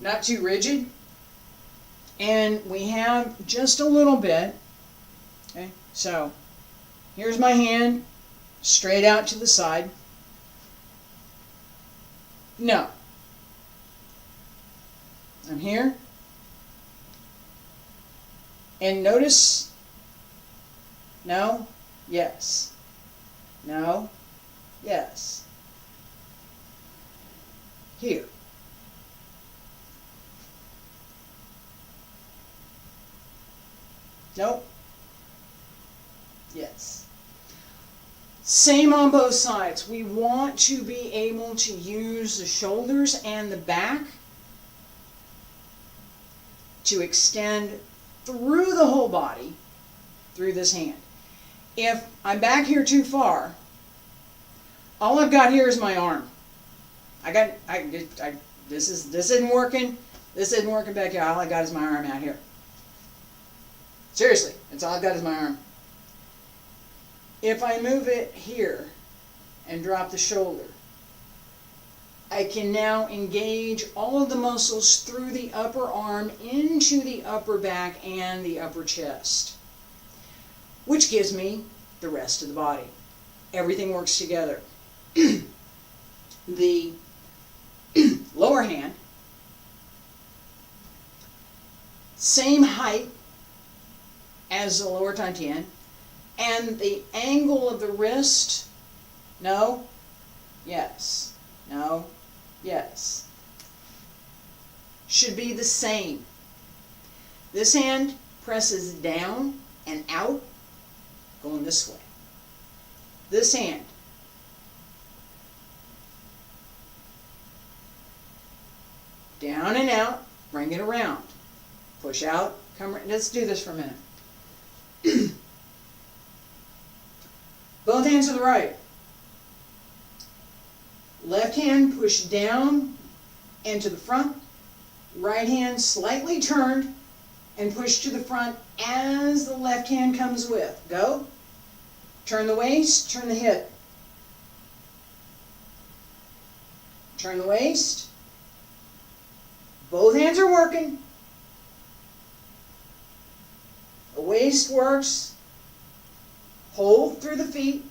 rigid. And we have just a little bit. Okay? So, here's my hand. Straight out to the side. No. I'm here. And notice, no, yes, no, yes. Here. Nope. Yes. Same on both sides. We want to be able to use the shoulders and the back to extend through the whole body, through this hand. If I'm back here too far, all I've got here is my arm. This isn't working. This isn't working back here. All I got is my arm out here. Seriously, that's all I've got is my arm. If I move it here and drop the shoulder, I can now engage all of the muscles through the upper arm into the upper back and the upper chest, which gives me the rest of the body. Everything works together. The lower hand, same height as the lower dantian, and the angle of the wrist, no, yes, no, yes, should be the same. This hand presses down and out, going this way. This hand down and out, bring it around, push out, come. Let's do this for a minute. Both hands to the right. Left hand push down and to the front. Right hand slightly turned and push to the front as the left hand comes with. Go. Turn the waist, turn the hip. Turn the waist. Both hands are working. The waist works. Hold through the feet,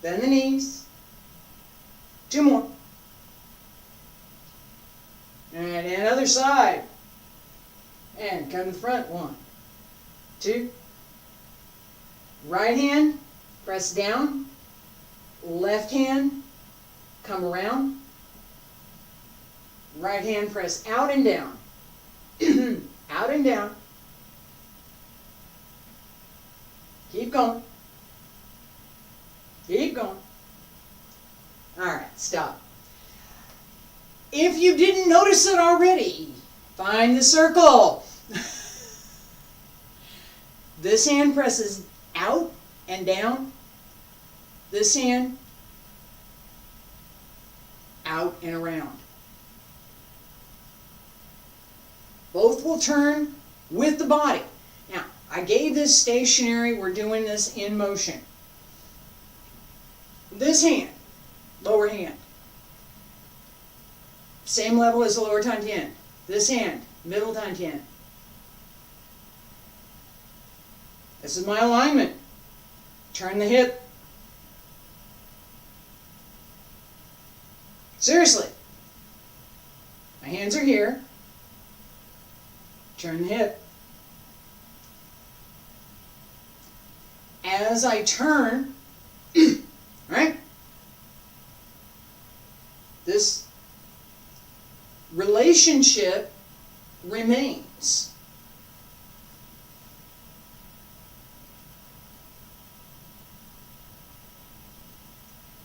bend the knees. 2 more. And other side. And come to the front. 1, 2. Right hand, press down. Left hand, come around. Right hand, press out and down. Out and down. Keep going. Keep going. All right, stop. If you didn't notice it already, find the circle. This hand presses out and down. This hand out and around. Both will turn with the body. Now, I gave this stationary. We're doing this in motion. This hand, lower hand, same level as the lower dantian. This hand, middle dantian. This is my alignment. Turn the hip. Seriously. My hands are here. Turn the hip. As I turn, right? This relationship remains.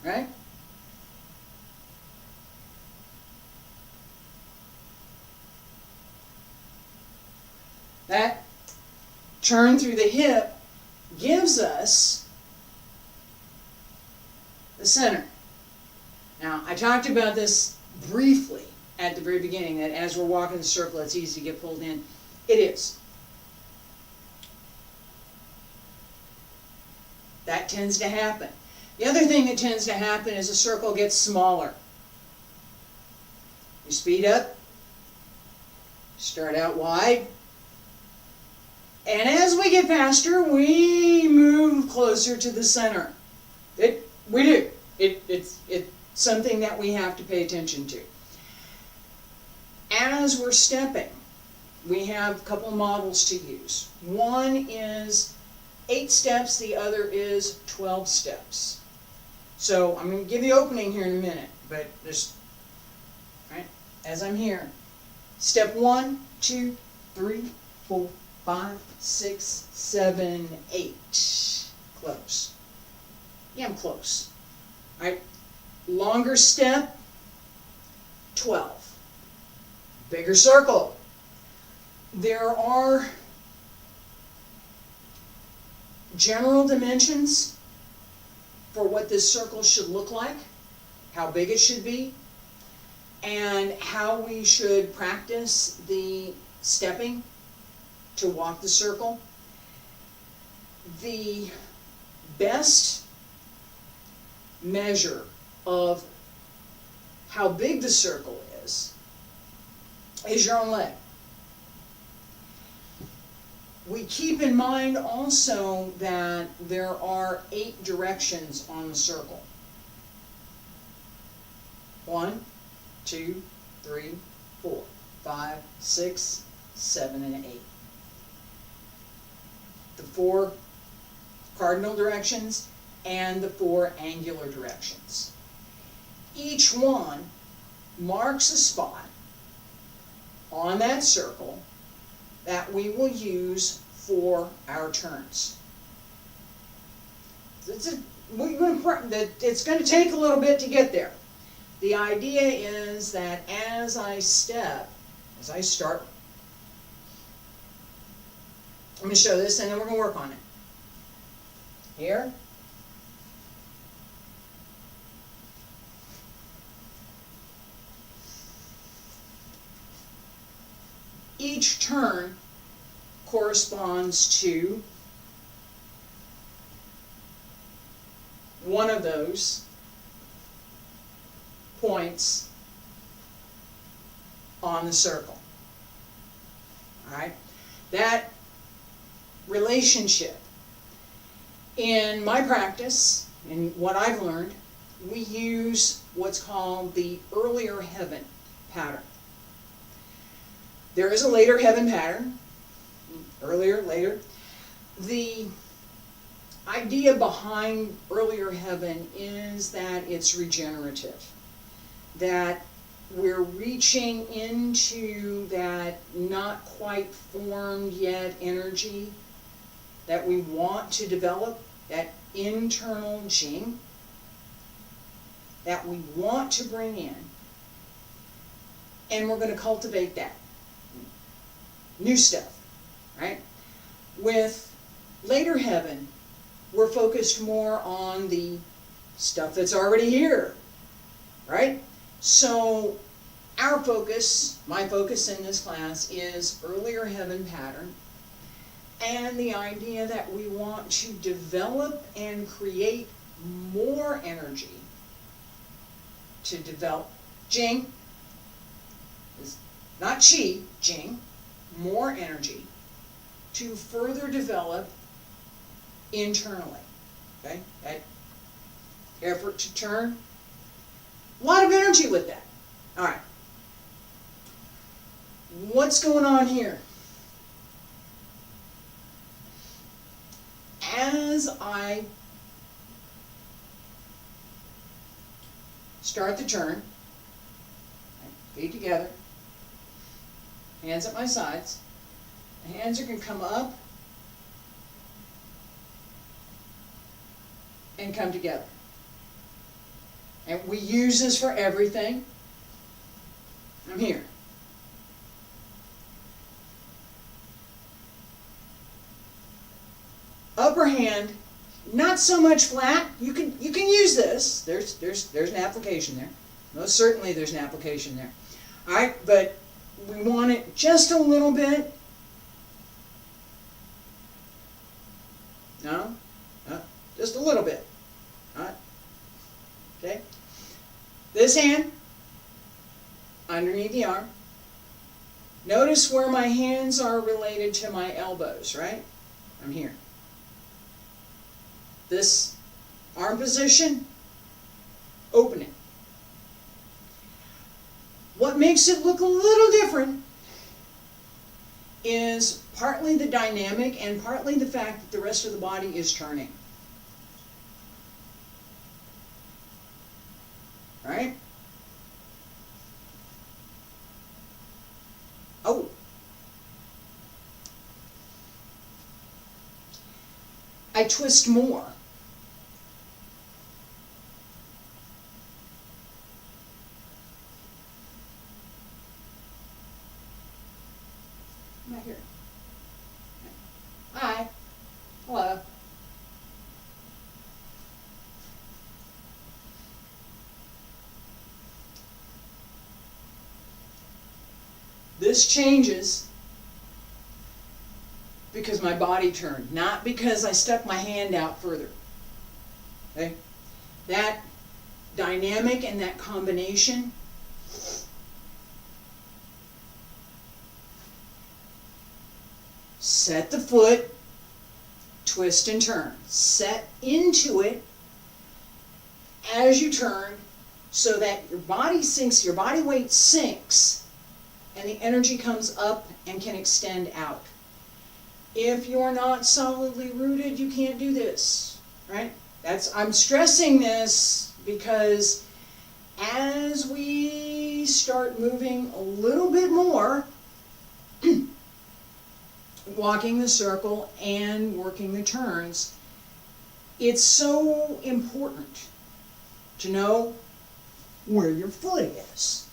Right? That turn through the hip gives us the center. Now, I talked about this briefly at the very beginning, that as we're walking the circle, it's easy to get pulled in. It is. That tends to happen. The other thing that tends to happen is the circle gets smaller. You speed up, start out wide, and as we get faster, we move closer to the center. We do. It's something that we have to pay attention to. As we're stepping, we have a couple of models to use. One is 8 steps, the other is 12 steps. So I'm going to give the opening here in a minute, but just, right, as I'm here. Step 1, 2, 3, 4, 5, 6, 7, 8. Close. Yeah, I'm close. All right. Longer step, 12. Bigger circle. There are general dimensions for what this circle should look like, how big it should be, and how we should practice the stepping to walk the circle. The best measure of how big the circle is your own leg. We keep in mind also that there are 8 directions on the circle. 1, 2, 3, 4, 5, 6, 7, and 8. The 4 cardinal directions and the 4 angular directions. Each one marks a spot on that circle that we will use for our turns. It's going to take a little bit to get there. The idea is that as I start, I'm going to show this and then we're going to work on it. Here. Each turn corresponds to one of those points on the circle. All right? That relationship, in my practice, and what I've learned, we use what's called the earlier heaven pattern. There is a later heaven pattern, earlier, later. The idea behind earlier heaven is that it's regenerative, that we're reaching into that not quite formed yet energy that we want to develop, that internal Jing that we want to bring in, and we're going to cultivate that. New stuff, right? With later heaven, we're focused more on the stuff that's already here, right? So our focus, my focus in this class, is earlier heaven pattern and the idea that we want to develop and create more energy to develop Jing, not Qi, Jing, more energy to further develop internally. Okay? That effort to turn, a lot of energy with that. All right. What's going on here? As I start the turn, feet together, hands at my sides, the hands are going to come up and come together. And we use this for everything. I'm here. Upper hand, not so much flat. You can use this. There's an application there. Most certainly there's an application there. All right, but we want it just a little bit. No, just a little bit. All right. Okay. This hand underneath the arm. Notice where my hands are related to my elbows, right? I'm here. This arm position, open it. What makes it look a little different is partly the dynamic and partly the fact that the rest of the body is turning. Right? Oh. I twist more. Right here. Hi. Hello. This changes because my body turned, not because I stuck my hand out further. Okay? That dynamic and that combination set the foot, twist and turn. Set into it as you turn so that your body sinks, your body weight sinks, and the energy comes up and can extend out. If you're not solidly rooted, you can't do this, right? I'm stressing this because as we start moving a little bit more, walking the circle and working the turns, it's so important to know where your foot is.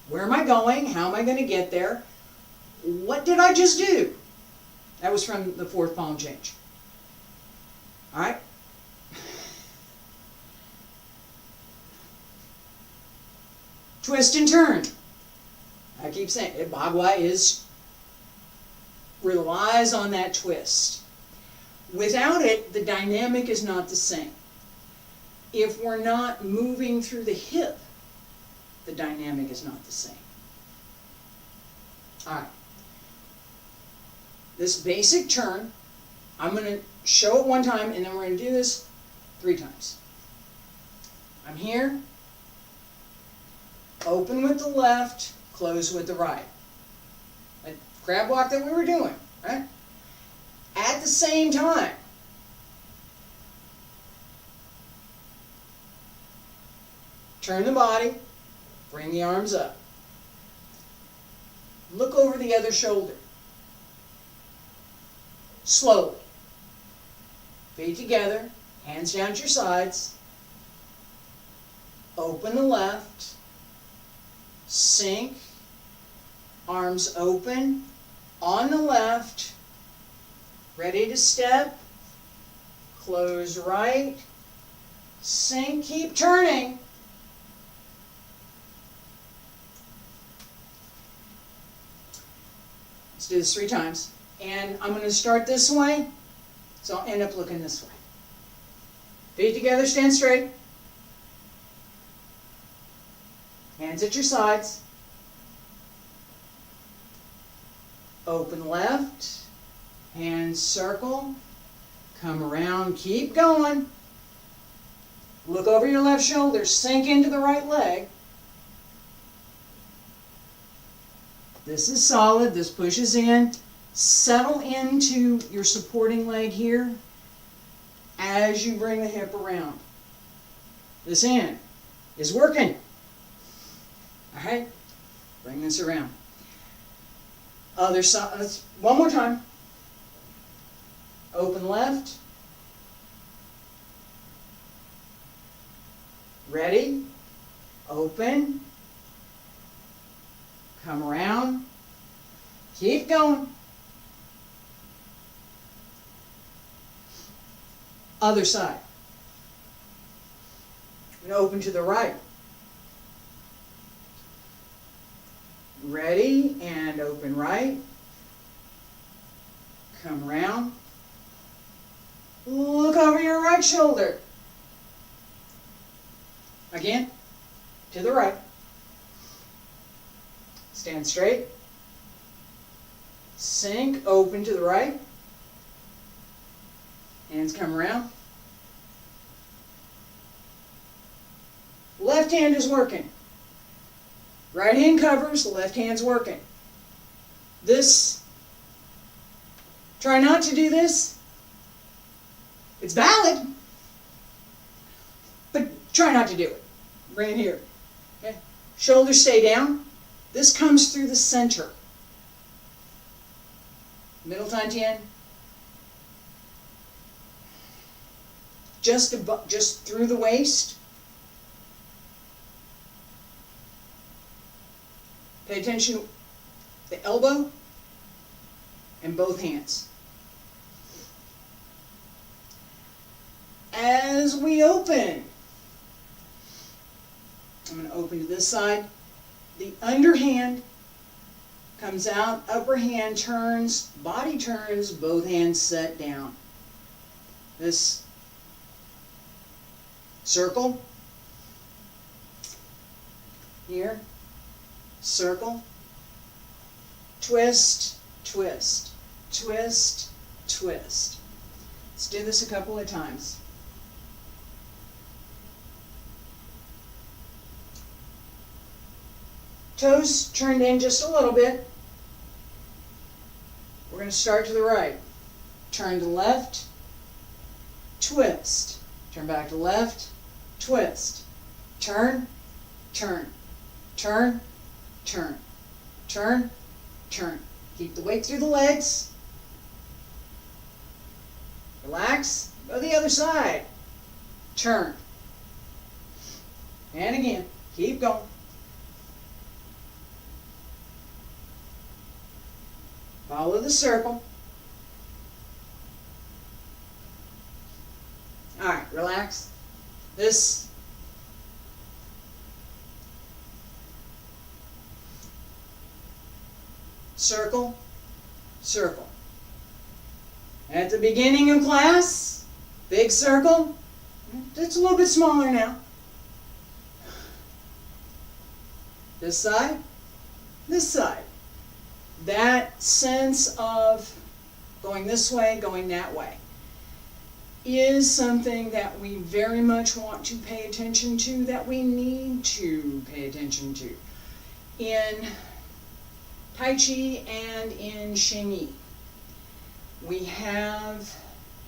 Where am I going? How am I going to get there? What did I just do? That was from the fourth palm change. All right? Twist and turn. I keep saying it, Bagua relies on that twist. Without it, the dynamic is not the same. If we're not moving through the hip, the dynamic is not the same. All right. This basic turn, I'm going to show it one time, and then we're going to do this 3 times. I'm here, open with the left, close with the right. That crab walk that we were doing, right? At the same time, turn the body, bring the arms up. Look over the other shoulder. Slowly. Feet together, hands down at your sides. Open the left. Sink. Arms open. On the left. Ready to step. Close right. Sink. Keep turning. Let's do this 3 times. And I'm going to start this way, so I'll end up looking this way. Feet together, stand straight. Hands at your sides. Open left. Hands circle. Come around, keep going. Look over your left shoulder, sink into the right leg. This is solid, this pushes in. Settle into your supporting leg here as you bring the hip around. This hand is working. All right, bring this around. Other side, one more time. Open left. Ready, open. Come around. Keep going. Other side. And open to the right. Ready and open right. Come around. Look over your right shoulder. Again, to the right. Stand straight. Sink, open to the right. Hands come around. Left hand is working. Right hand covers, the left hand's working. This, try not to do this. It's valid, but try not to do it. Right here. Okay? Shoulders stay down. This comes through the center. Middle tan tian. Just through the waist. Pay attention to the elbow and both hands. As we open, I'm going to open to this side. The underhand comes out, upper hand turns, body turns, both hands set down. This circle here. Circle, twist, twist, twist, twist. Let's do this a couple of times. Toes turned in just a little bit. We're going to start to the right. Turn to left, twist. Turn back to left, twist. Turn, turn, turn, turn, turn, turn. Keep the weight through the legs. Relax. Go the other side. Turn. And again. Keep going. Follow the circle. All right, relax. This. Circle, circle. At the beginning of class, big circle. It's a little bit smaller now. This side, this side. That sense of going this way, going that way is something that we very much want to pay attention to, that we need to pay attention to. In Taiji and in Xingyi, we have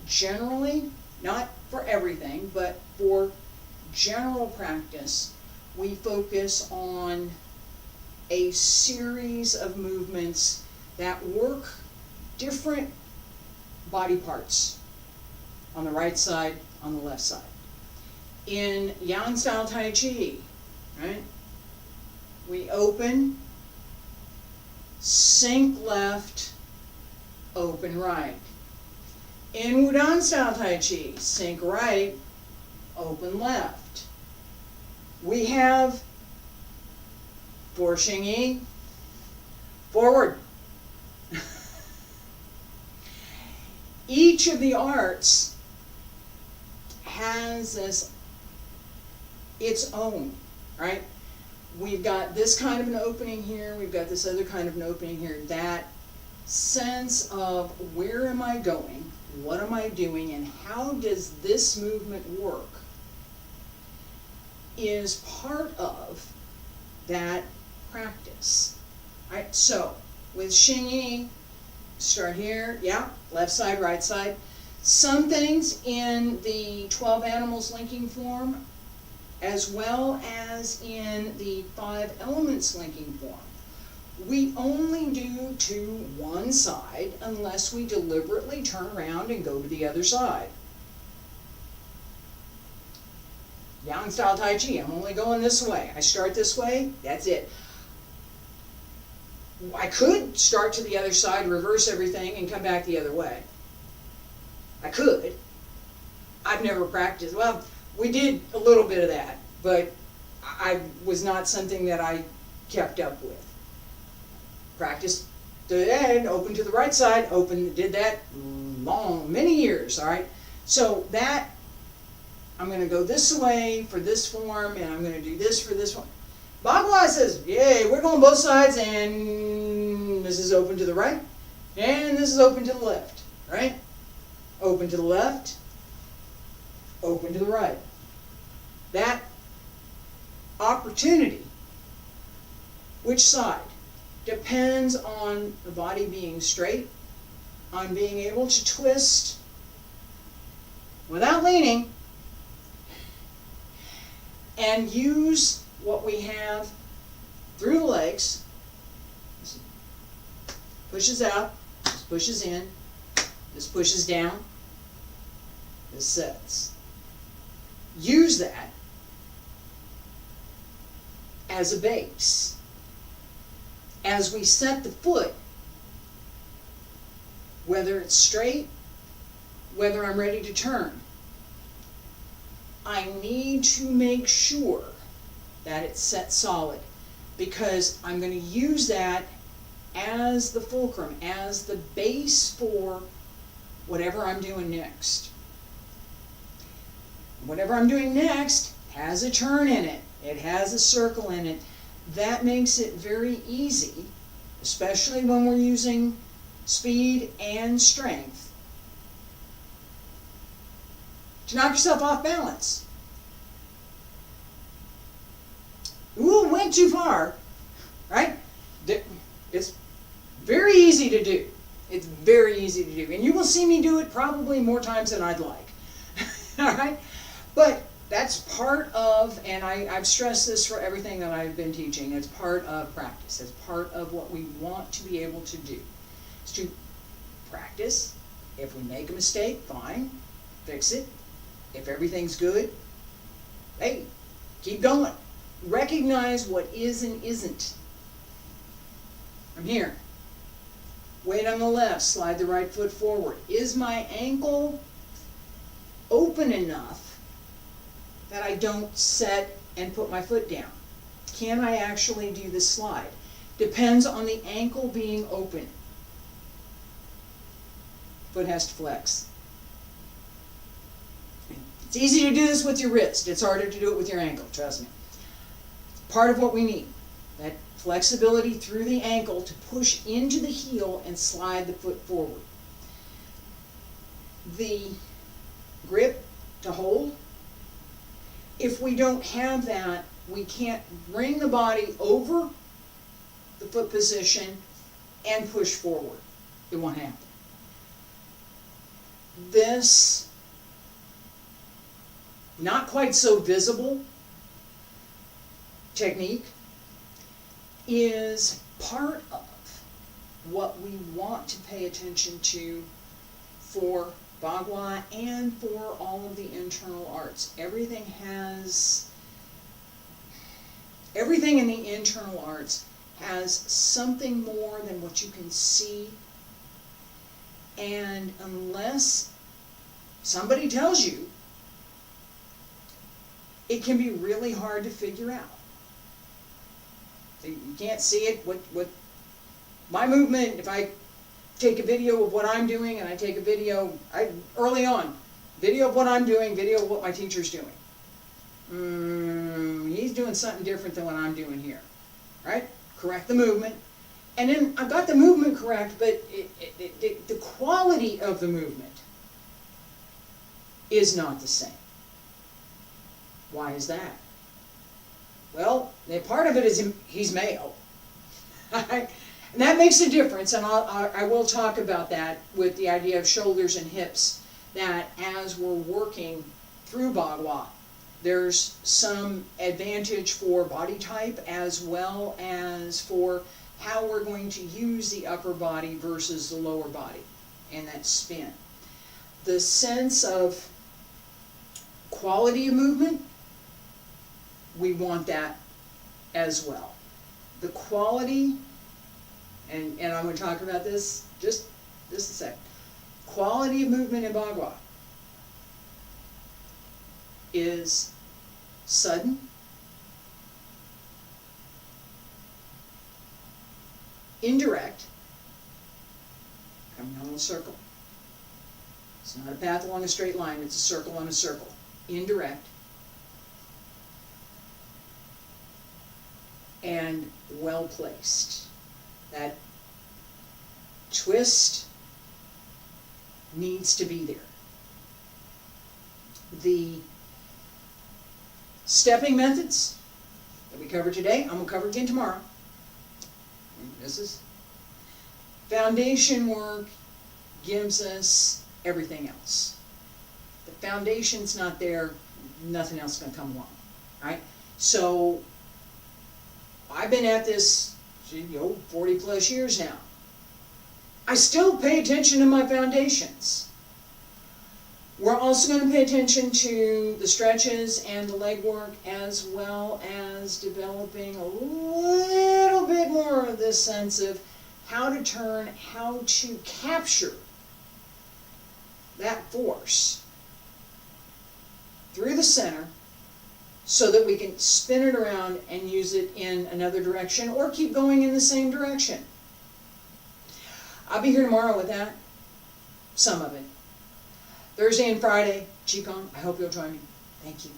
generally, not for everything, but for general practice, we focus on a series of movements that work different body parts on the right side, on the left side. In Yang style Tai Chi, right, we open, sink left, open right. In Wudang style Tai Chi, sink right, open left. We have for Xingyi, forward. Each of the arts has this its own, right? We've got this kind of an opening here, we've got this other kind of an opening here. That sense of where am I going, what am I doing, and how does this movement work is part of that practice. All right, so with Xingyi, start here, yeah, left side, right side. Some things in the 12 animals linking form, as well as in the 5 elements linking form, we only do to one side unless we deliberately turn around and go to the other side. Yang style Tai Chi, I'm only going this way. I start this way, that's it. I could start to the other side, reverse everything, and come back the other way. I could. I've never practiced. Well, we did a little bit of that, but I was not something that I kept up with. Practice to the end, open to the right side, open, did that many years, all right? So that, I'm going to go this way for this form, and I'm going to do this for this one. Bagua says, yay, we're going both sides, and this is open to the right, and this is open to the left, right? Open to the left, open to the right. That opportunity Which side? Depends on the body being straight, on being able to twist without leaning, and use what we have through the legs. This pushes out, this pushes in, this pushes down, this sets. Use that as a base. As we set the foot, whether it's straight, whether I'm ready to turn, I need to make sure that it's set solid, because I'm going to use that as the fulcrum, as the base for whatever I'm doing next. Whatever I'm doing next has a turn in it. It has a circle in it. That makes it very easy, especially when we're using speed and strength, to knock yourself off balance. Ooh, went too far, right? It's very easy to do. It's very easy to do. And you will see me do it probably more times than I'd like. All right? But that's part of, and I've stressed this for everything that I've been teaching, it's part of practice. It's part of what we want to be able to do. It's to practice. If we make a mistake, fine, fix it. If everything's good, hey, keep going. Recognize what is and isn't. I'm here. Weight on the left, slide the right foot forward. Is my ankle open enough that I don't set and put my foot down? Can I actually do the slide? Depends on the ankle being open. Foot has to flex. It's easy to do this with your wrist. It's harder to do it with your ankle, trust me. It's part of what we need. That flexibility through the ankle to push into the heel and slide the foot forward. The grip to hold. If we don't have that, we can't bring the body over the foot position and push forward. It won't happen. This, not quite so visible technique, is part of what we want to pay attention to for Bagua and for all of the internal arts. Everything in the internal arts has something more than what you can see, and unless somebody tells you, it can be really hard to figure out. You can't see it. What my movement, if I take a video of what I'm doing, and I take a video, early on, video of what I'm doing, video of what my teacher's doing. He's doing something different than what I'm doing here, right? Correct the movement. And then I've got the movement correct, but the quality of the movement is not the same. Why is that? Well, part of it is he's male. And that makes a difference, and I will talk about that with the idea of shoulders and hips, that as we're working through Bagua, there's some advantage for body type as well as for how we're going to use the upper body versus the lower body and that spin. The sense of quality of movement, we want that as well. The quality, and I'm going to talk about this just a second. Quality of movement in Bagua is sudden, indirect, coming on a circle. It's not a path along a straight line, it's a circle on a circle. Indirect, and well placed. That twist needs to be there. The stepping methods that we covered today, I'm going to cover again tomorrow. This is foundation work gives us everything else. The foundation's not there, nothing else is going to come along, right? So I've been at this 40 plus years now. I still pay attention to my foundations. We're also going to pay attention to the stretches and the leg work, as well as developing a little bit more of this sense of how to turn, how to capture that force through the center so that we can spin it around and use it in another direction or keep going in the same direction. I'll be here tomorrow with that, some of it. Thursday and Friday, Qigong. I hope you'll join me. Thank you.